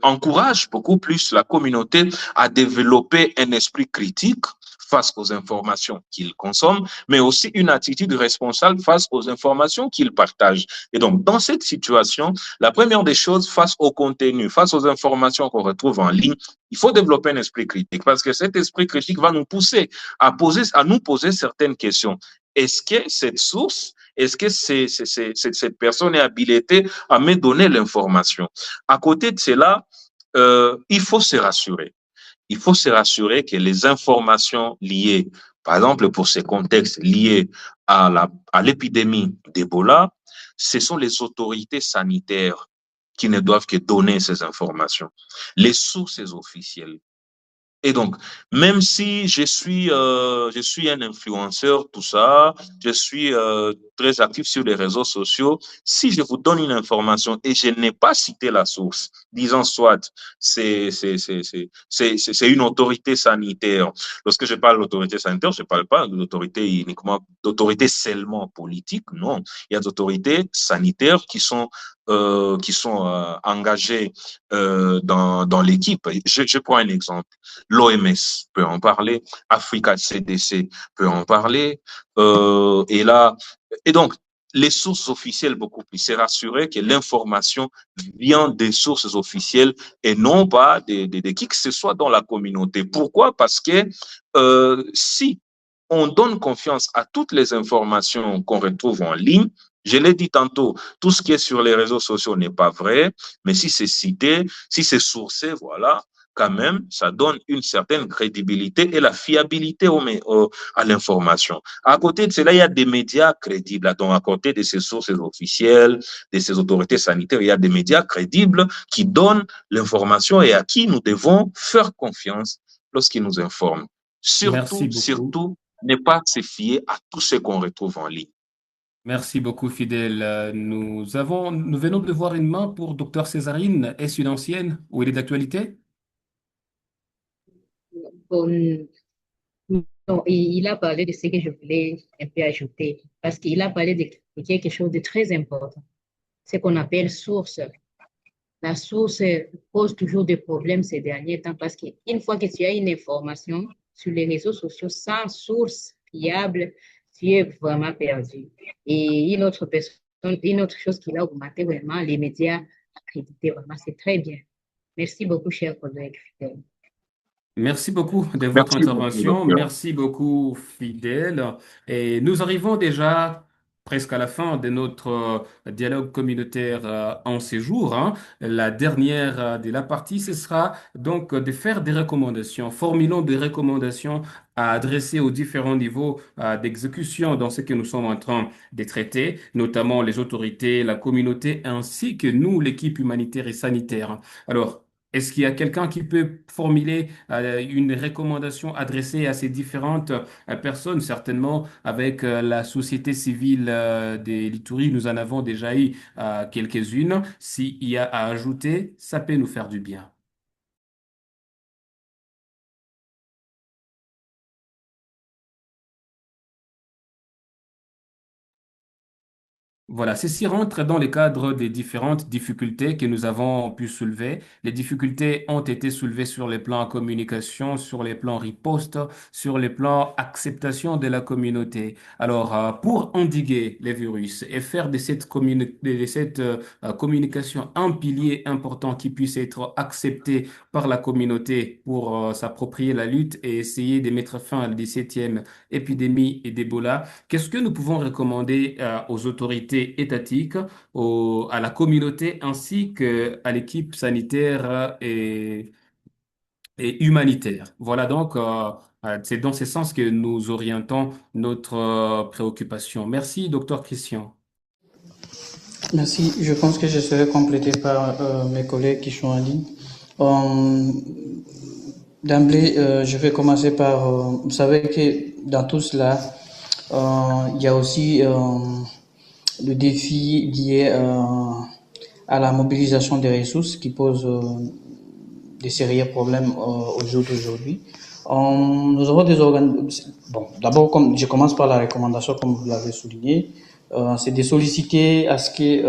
encourage beaucoup plus la communauté à développer un esprit critique face aux informations qu'ils consomment, mais aussi une attitude responsable face aux informations qu'ils partagent. Et donc, dans cette situation, la première des choses, face au contenu, face aux informations qu'on retrouve en ligne, il faut développer un esprit critique parce que cet esprit critique va nous pousser à nous poser certaines questions. Est-ce que cette source, est-ce que cette personne est habilitée à me donner l'information? À côté de cela, il faut se rassurer. Il faut se rassurer que les informations liées, par exemple pour ces contextes liés à l'épidémie d'Ebola, ce sont les autorités sanitaires qui ne doivent que donner ces informations. Les sources officielles. Et donc, même si je suis un influenceur, tout ça, je suis très actif sur les réseaux sociaux, si je vous donne une information et je n'ai pas cité la source, disons soit c'est une autorité sanitaire. Lorsque je parle d'autorité sanitaire, je ne parle pas de l'autorité uniquement, d'autorité seulement politique, non. Il y a des autorités sanitaires qui sont engagées dans l'équipe. Je prends un exemple. L'OMS peut en parler, Africa CDC peut en parler, et donc, les sources officielles beaucoup plus. C'est rassurer que l'information vient des sources officielles et non pas de qui que ce soit dans la communauté. Pourquoi? Parce que si on donne confiance à toutes les informations qu'on retrouve en ligne, je l'ai dit tantôt, tout ce qui est sur les réseaux sociaux n'est pas vrai, mais si c'est cité, si c'est sourcé, voilà, quand même, ça donne une certaine crédibilité et la fiabilité à l'information. À côté de cela, il y a des médias crédibles. Donc, à côté de ces sources officielles, de ces autorités sanitaires, il y a des médias crédibles qui donnent l'information et à qui nous devons faire confiance lorsqu'ils nous informent. Merci beaucoup. Surtout, ne pas se fier à tout ce qu'on retrouve en ligne. Merci beaucoup, Fidèle. Nous venons de voir une main pour Docteur Césarine. Est-ce une ancienne ou elle est d'actualité? Bon, Non, il a parlé de ce que je voulais un peu ajouter, parce qu'il a parlé de quelque chose de très important, ce qu'on appelle source. La source pose toujours des problèmes ces derniers temps, parce qu'une fois que tu as une information sur les réseaux sociaux sans source fiable, tu es vraiment perdu. Et une autre chose qui a augmenté vraiment, les médias accrédités, vraiment, c'est très bien. Merci beaucoup, chers collègues fidèles. Merci beaucoup de votre Merci beaucoup, intervention. docteur. Merci beaucoup, Fidèle. Et nous arrivons déjà presque à la fin de notre dialogue communautaire en séjour, hein. La dernière de la partie, ce sera donc de faire des recommandations. Formulons des recommandations à adresser aux différents niveaux d'exécution dans ce que nous sommes en train de traiter, notamment les autorités, la communauté, ainsi que nous, l'équipe humanitaire et sanitaire. Alors, est-ce qu'il y a quelqu'un qui peut formuler une recommandation adressée à ces différentes personnes? Certainement, avec la société civile des Litouries, nous en avons déjà eu quelques-unes. S'il y a à ajouter, ça peut nous faire du bien. Voilà, ceci rentre dans le cadre des différentes difficultés que nous avons pu soulever. Les difficultés ont été soulevées sur les plans communication, sur les plans riposte, sur les plans acceptation de la communauté. Alors, pour endiguer les virus et faire de cette communication un pilier important qui puisse être accepté par la communauté pour s'approprier la lutte et essayer de mettre fin à la 17e épidémie d'Ebola, qu'est-ce que nous pouvons recommander aux autorités étatiques, à la communauté ainsi qu'à l'équipe sanitaire et humanitaire? Voilà donc, c'est dans ce sens que nous orientons notre préoccupation. Merci, docteur Christian. Merci. Je pense que je serai complété par mes collègues qui sont en ligne. Euh, D'emblée, je vais commencer par, vous savez que dans tout cela, il y a aussi le défi lié à la mobilisation des ressources qui pose des sérieux problèmes au jour d'aujourd'hui. Nous avons des organes. Bon, d'abord, comme je commence par la recommandation, comme vous l'avez souligné, c'est de solliciter à ce que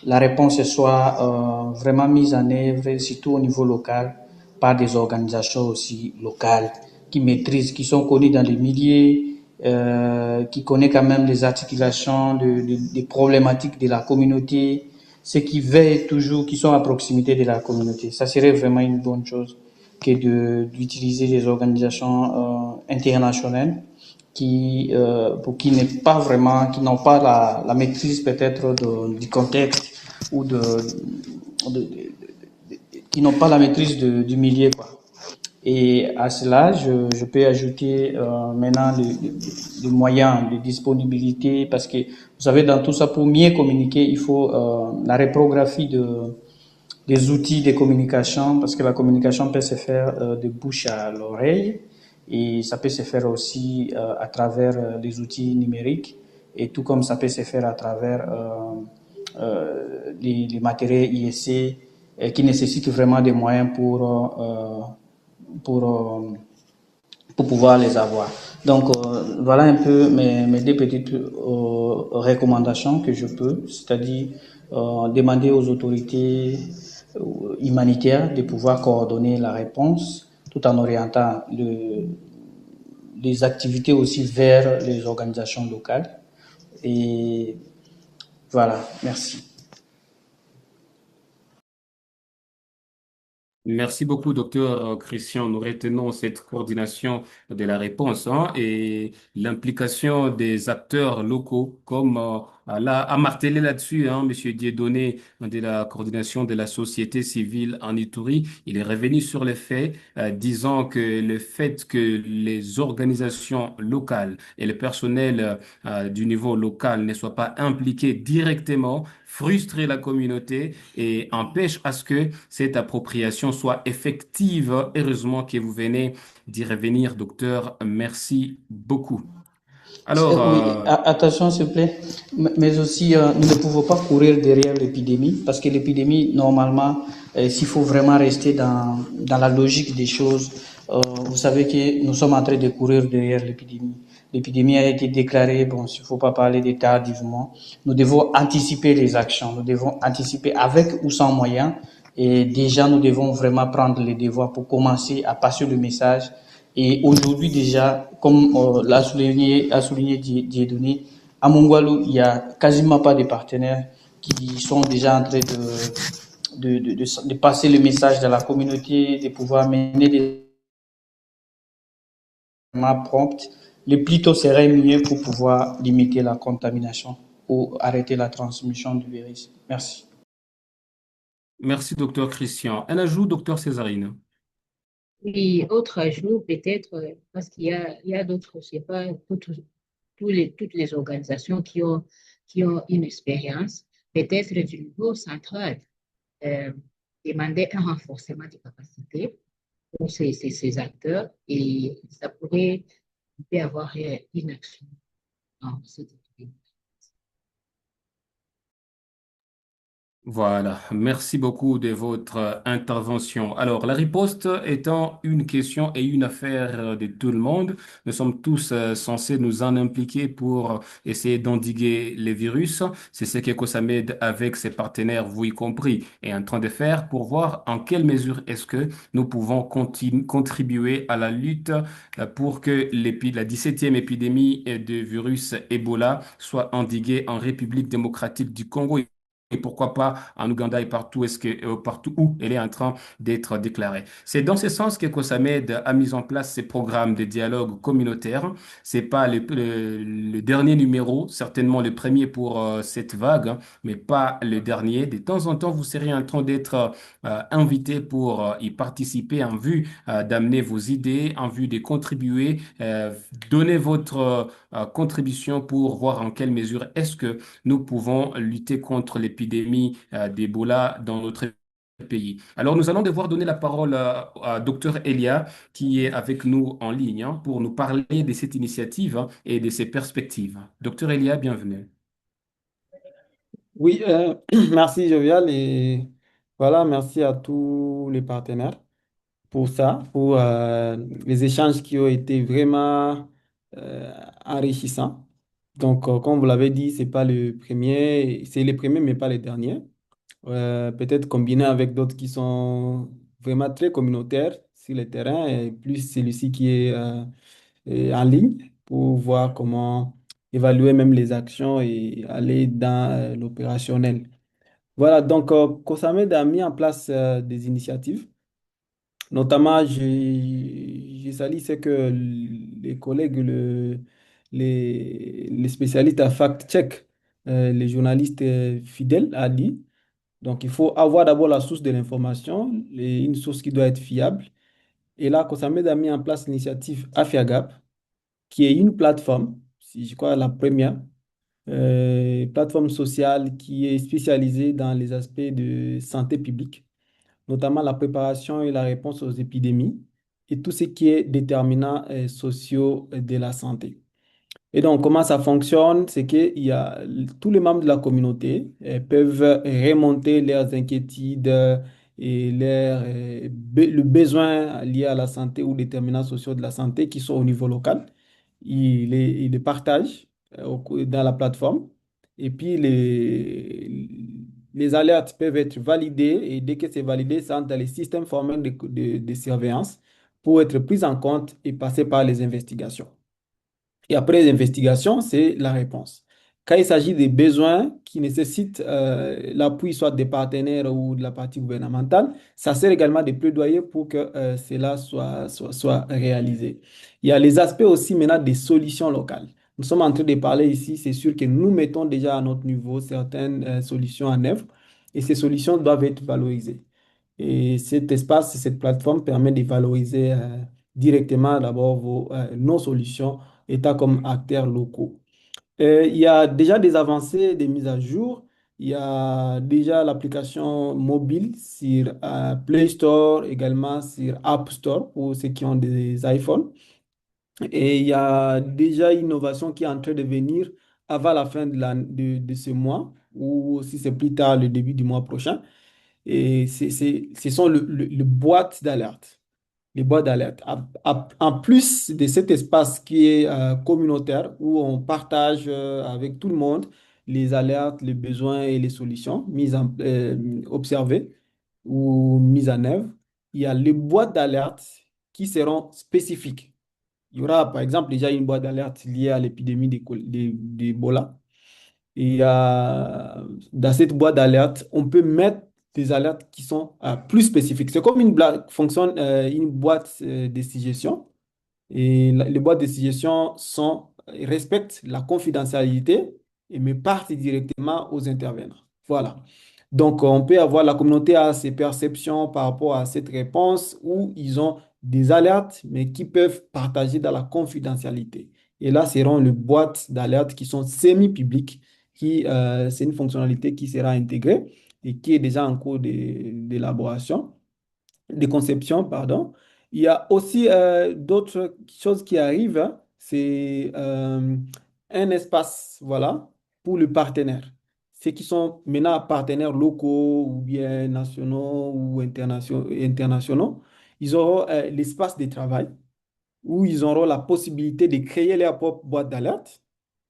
la réponse soit vraiment mise en œuvre, surtout au niveau local, par des organisations aussi locales qui maîtrisent, qui sont connues dans les milieux, qui connaissent quand même les articulations des problématiques de la communauté, ceux qui veillent toujours, qui sont à proximité de la communauté. Ça serait vraiment une bonne chose que d'utiliser des organisations internationales qui n'est pas vraiment, qui n'ont pas la maîtrise peut-être du contexte ou qui n'ont pas la maîtrise du milieu, quoi. Et à cela, je peux ajouter maintenant les moyens de disponibilité, parce que vous savez, dans tout ça, pour mieux communiquer, il faut la reprographie des outils de communication, parce que la communication peut se faire de bouche à l'oreille, et ça peut se faire aussi à travers les outils numériques, et tout comme ça peut se faire à travers les matériels ISC qui nécessitent vraiment des moyens pour pouvoir les avoir. Donc, voilà un peu mes deux petites recommandations que je peux, c'est-à-dire demander aux autorités humanitaires de pouvoir coordonner la réponse tout en orientant les activités aussi vers les organisations locales. Et voilà, merci. Merci beaucoup, docteur Christian. Nous retenons cette coordination de la réponse, hein, et l'implication des acteurs locaux, comme a martelé là-dessus, hein, Monsieur Dieudonné de la coordination de la société civile en Itourie. Il est revenu sur les faits, disant que le fait que les organisations locales et le personnel du niveau local ne soient pas impliqués directement frustrer la communauté et empêche à ce que cette appropriation soit effective. Heureusement que vous venez d'y revenir, docteur. Merci beaucoup. Alors, Oui, attention s'il vous plaît, mais aussi nous ne pouvons pas courir derrière l'épidémie, parce que l'épidémie, normalement, s'il faut vraiment rester dans la logique des choses, Vous savez que nous sommes en train de courir derrière l'épidémie. L'épidémie a été déclarée, bon, il ne faut pas parler de tardivement. Nous devons anticiper les actions, nous devons anticiper avec ou sans moyens. Et déjà, nous devons vraiment prendre les devoirs pour commencer à passer le message. Et aujourd'hui déjà, comme l'a souligné Dieudonné, à Mongwalu, il n'y a quasiment pas de partenaires qui sont déjà en train de passer le message dans la communauté, de pouvoir mener des traitements prompts. Le plus tôt serait mieux pour pouvoir limiter la contamination ou arrêter la transmission du virus. Merci. Merci, docteur Christian. Un ajout, docteur Césarine. Oui, autre ajout, peut-être, parce qu'il y a d'autres, je sais pas, toutes les organisations qui ont une expérience, peut-être du niveau central, euh, demander un renforcement de capacité pour ces acteurs et ça pourrait avoir une action dans cette épidémie. Voilà, merci beaucoup de votre intervention. Alors, la riposte étant une question et une affaire de tout le monde, nous sommes tous censés nous en impliquer pour essayer d'endiguer les virus. C'est ce que COSAMED, avec ses partenaires, vous y compris, est en train de faire pour voir en quelle mesure est-ce que nous pouvons contribuer à la lutte pour que la 17e épidémie de virus Ebola soit endiguée en République démocratique du Congo et pourquoi pas en Ouganda et partout où elle est en train d'être déclarée. C'est dans ce sens que COSAMED a mis en place ces programmes de dialogue communautaire. C'est pas le dernier numéro, certainement le premier pour cette vague, hein, mais pas le dernier. De temps en temps, vous serez en train d'être invité pour y participer en vue d'amener vos idées, en vue de contribuer, donner votre contribution pour voir en quelle mesure est-ce que nous pouvons lutter contre l'épidémie d'Ebola dans notre pays. Alors, nous allons devoir donner la parole à Dr Elia, qui est avec nous en ligne, hein, pour nous parler de cette initiative, hein, et de ses perspectives. Dr Elia, bienvenue. Oui, merci Jovial et voilà, merci à tous les partenaires pour ça, pour les échanges qui ont été vraiment enrichissants. Donc, comme vous l'avez dit, c'est pas le premier, c'est les premiers, mais pas les derniers. Peut-être combiné avec d'autres qui sont vraiment très communautaires sur le terrain et plus celui-ci qui est en ligne pour voir comment évaluer même les actions et aller dans l'opérationnel. Voilà, donc COSAMED a mis en place des initiatives. Notamment, j'ai sali, c'est que les collègues, les spécialistes à fact-check, les journalistes fidèles a dit. Donc, il faut avoir d'abord la source de l'information, une source qui doit être fiable. Et là, COSAMED a mis en place l'initiative AFIAGAP, qui est une plateforme, si je crois la première, plateforme sociale qui est spécialisée dans les aspects de santé publique, notamment la préparation et la réponse aux épidémies et tout ce qui est déterminants sociaux de la santé. Et donc, comment ça fonctionne? C'est que tous les membres de la communauté peuvent remonter leurs inquiétudes et le besoin lié à la santé ou déterminants sociaux de la santé qui sont au niveau local. Ils les partagent dans la plateforme. Et puis, les alertes peuvent être validées et dès que c'est validé, ça entre dans les systèmes formels de surveillance pour être pris en compte et passer par les investigations. Et après l'investigation, c'est la réponse. Quand il s'agit des besoins qui nécessitent l'appui soit des partenaires ou de la partie gouvernementale, ça sert également de plaidoyer pour que cela soit réalisé. Il y a les aspects aussi maintenant des solutions locales. Nous sommes en train de parler ici, c'est sûr que nous mettons déjà à notre niveau certaines solutions en œuvre et ces solutions doivent être valorisées. Et cet espace, cette plateforme permet de valoriser directement d'abord nos solutions État comme acteurs locaux. Il y a déjà des avancées, des mises à jour. Il y a déjà l'application mobile sur Play Store, également sur App Store pour ceux qui ont des iPhones. Et il y a déjà une innovation qui est en train de venir avant la fin de ce mois, ou si c'est plus tard, le début du mois prochain. Et ce sont le boîte d'alerte. les boîtes d'alerte. En plus de cet espace qui est communautaire, où on partage avec tout le monde les alertes, les besoins et les solutions observées ou mises en œuvre, il y a les boîtes d'alerte qui seront spécifiques. Il y aura par exemple déjà une boîte d'alerte liée à l'épidémie d'Ebola. Et dans cette boîte d'alerte, on peut mettre des alertes qui sont plus spécifiques. C'est comme fonctionne une boîte de suggestions. Et les boîtes de suggestions respectent la confidentialité mais partent directement aux intervenants. Voilà. Donc, on peut avoir la communauté a ses perceptions par rapport à cette réponse où ils ont des alertes, mais qui peuvent partager dans la confidentialité. Et là, seront les boîtes d'alerte qui sont semi-publiques, c'est une fonctionnalité qui sera intégrée et qui est déjà en cours d'élaboration de conception, pardon. Il y a aussi d'autres choses qui arrivent, hein. C'est un espace, voilà, pour le partenaire. Ceux qui sont maintenant partenaires locaux ou bien nationaux ou internationaux, ils auront l'espace de travail où ils auront la possibilité de créer leur propre boîte d'alerte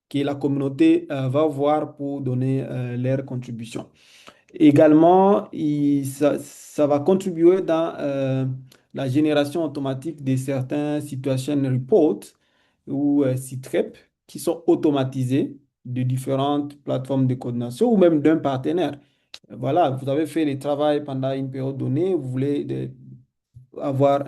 que la communauté va voir pour donner leur contribution. Également, ça va contribuer dans la génération automatique de certains situation reports ou sites web qui sont automatisés de différentes plateformes de coordination ou même d'un partenaire. Voilà, vous avez fait le travail pendant une période donnée, vous voulez avoir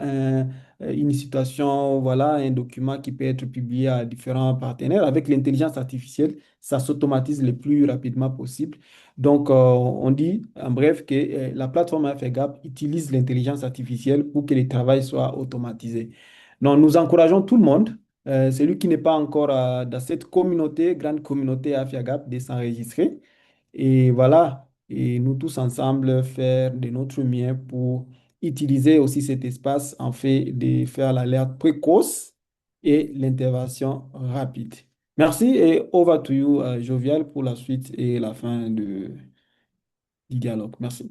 une situation, voilà, un document qui peut être publié à différents partenaires. Avec l'intelligence artificielle, ça s'automatise le plus rapidement possible. Donc, on dit en bref que la plateforme AFEGAP utilise l'intelligence artificielle pour que le travail soit automatisé. Donc, nous encourageons tout le monde, celui qui n'est pas encore dans cette communauté, grande communauté AFEGAP, de s'enregistrer. Et voilà, et nous tous ensemble faire de notre mieux pour utiliser aussi cet espace en fait de faire l'alerte précoce et l'intervention rapide. Merci et over to you, Jovial, pour la suite et la fin du dialogue. Merci.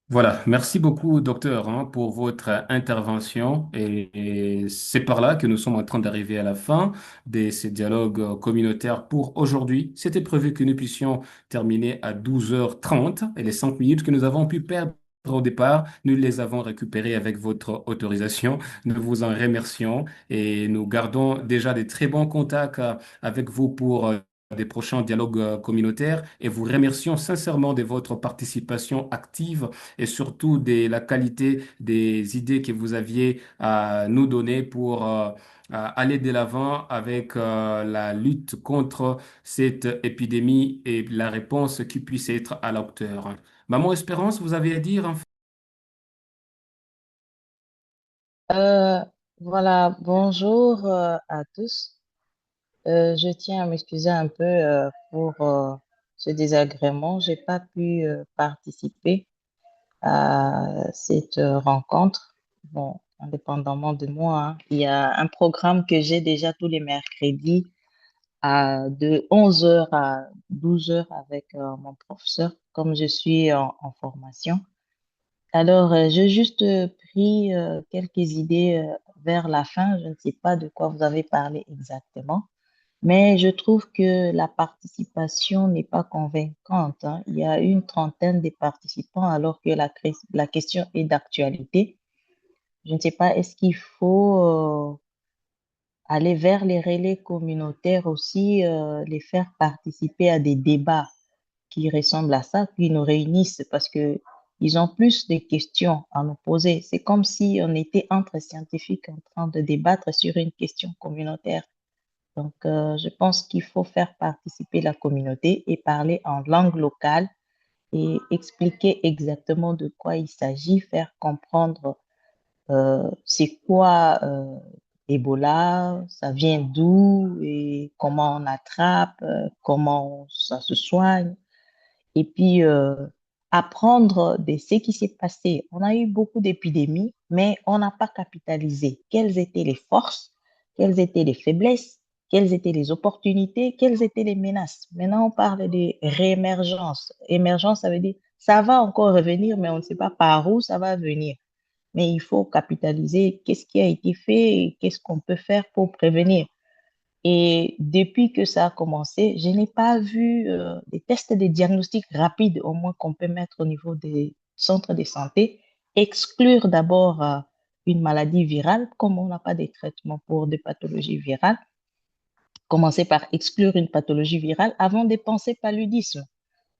Voilà, merci beaucoup, docteur, hein, pour votre intervention. Et c'est par là que nous sommes en train d'arriver à la fin de ces dialogues communautaires pour aujourd'hui. C'était prévu que nous puissions terminer à 12h30 et les 5 minutes que nous avons pu perdre au départ, nous les avons récupérées avec votre autorisation. Nous vous en remercions et nous gardons déjà des très bons contacts avec vous pour des prochains dialogues communautaires et vous remercions sincèrement de votre participation active et surtout de la qualité des idées que vous aviez à nous donner pour aller de l'avant avec la lutte contre cette épidémie et la réponse qui puisse être à la hauteur. Maman Espérance, vous avez à dire enfin? Euh, voilà, bonjour à tous. Je tiens à m'excuser un peu pour ce désagrément. J'ai pas pu participer à cette rencontre. Bon, indépendamment de moi, hein, il y a un programme que j'ai déjà tous les mercredis de 11 heures à 12 heures avec mon professeur, comme je suis en formation. Alors, j'ai juste pris quelques idées vers la fin. Je ne sais pas de quoi vous avez parlé exactement, mais je trouve que la participation n'est pas convaincante, hein. Il y a une trentaine de participants alors que la question est d'actualité. Je ne sais pas, est-ce qu'il faut aller vers les relais communautaires aussi, les faire participer à des débats qui ressemblent à ça, qui nous réunissent parce que ils ont plus de questions à nous poser. C'est comme si on était entre scientifiques en train de débattre sur une question communautaire. Donc, je pense qu'il faut faire participer la communauté et parler en langue locale et expliquer exactement de quoi il s'agit, faire comprendre c'est quoi Ebola, ça vient d'où et comment on attrape, comment ça se soigne. Et puis, apprendre de ce qui s'est passé. On a eu beaucoup d'épidémies, mais on n'a pas capitalisé. Quelles étaient les forces? Quelles étaient les faiblesses? quelles étaient les opportunités, quelles étaient les menaces. Maintenant, on parle de réémergence. Émergence, ça veut dire ça va encore revenir, mais on ne sait pas par où ça va venir. Mais il faut capitaliser qu'est-ce qui a été fait et qu'est-ce qu'on peut faire pour prévenir. Et depuis que ça a commencé, je n'ai pas vu des tests de diagnostic rapides, au moins qu'on peut mettre au niveau des centres de santé, exclure d'abord une maladie virale, comme on n'a pas de traitement pour des pathologies virales, commencer par exclure une pathologie virale avant de penser paludisme.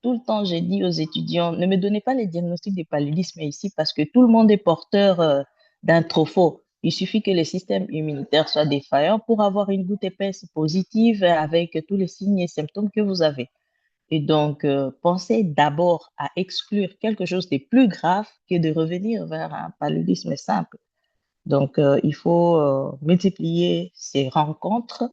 Tout le temps, j'ai dit aux étudiants, ne me donnez pas les diagnostics de paludisme ici parce que tout le monde est porteur d'un tropho. Il suffit que le système immunitaire soit défaillant pour avoir une goutte épaisse positive avec tous les signes et symptômes que vous avez. Et donc, pensez d'abord à exclure quelque chose de plus grave que de revenir vers un paludisme simple. Donc, il faut multiplier ces rencontres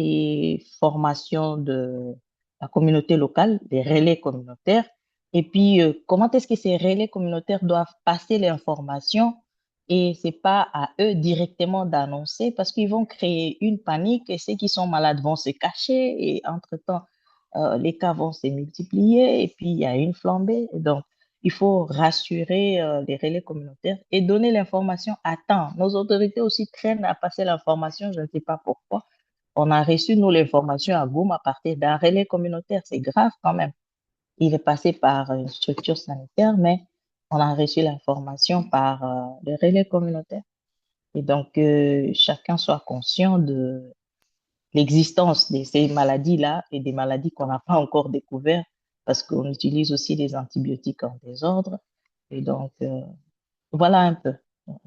et formation de la communauté locale, des relais communautaires. Et puis, comment est-ce que ces relais communautaires doivent passer l'information et c'est pas à eux directement d'annoncer parce qu'ils vont créer une panique et ceux qui sont malades vont se cacher et entre-temps, les cas vont se multiplier et puis il y a une flambée. Et donc, il faut rassurer les relais communautaires et donner l'information à temps. Nos autorités aussi traînent à passer l'information, je ne sais pas pourquoi. On a reçu, nous, l'information à Goum à partir d'un relais communautaire. C'est grave quand même. Il est passé par une structure sanitaire, mais on a reçu l'information par le relais communautaire. Et donc, chacun soit conscient de l'existence de ces maladies-là et des maladies qu'on n'a pas encore découvertes parce qu'on utilise aussi des antibiotiques en désordre. Et donc, voilà un peu.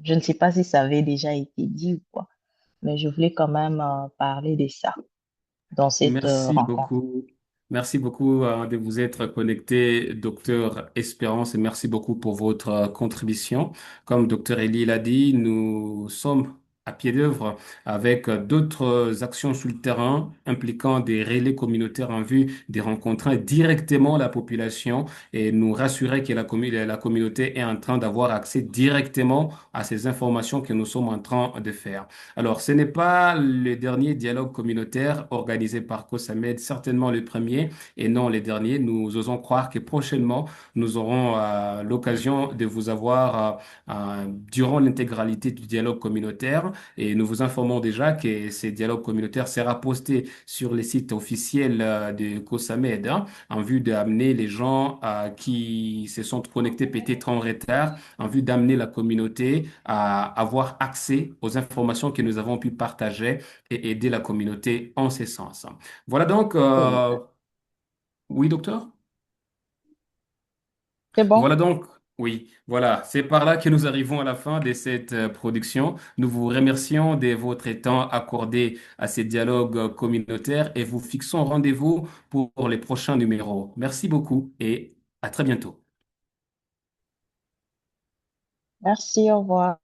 Je ne sais pas si ça avait déjà été dit ou quoi, mais je voulais quand même parler de ça dans cette Merci rencontre. beaucoup. Merci beaucoup de vous être connecté, docteur Espérance, et merci beaucoup pour votre contribution. Comme docteur Elie l'a dit, nous sommes à pied d'œuvre avec d'autres actions sur le terrain impliquant des relais communautaires en vue de rencontrer directement la population et nous rassurer que la communauté est en train d'avoir accès directement à ces informations que nous sommes en train de faire. Alors, ce n'est pas le dernier dialogue communautaire organisé par COSAMED, certainement le premier et non le dernier. Nous osons croire que prochainement, nous aurons l'occasion de vous avoir durant l'intégralité du dialogue communautaire et nous vous informons déjà que ce dialogue communautaire sera posté sur les sites officiels de COSAMED en vue d'amener les gens qui se sont connectés peut-être en retard, en vue d'amener la communauté à avoir accès aux informations que nous avons pu partager et aider la communauté en ce sens. Voilà donc, Oui. oui, docteur? C'est Voilà bon? donc, oui, voilà, c'est par là que nous arrivons à la fin de cette production. Nous vous remercions de votre temps accordé à ces dialogues communautaires et vous fixons rendez-vous pour les prochains numéros. Merci beaucoup et à très bientôt. Merci, au revoir.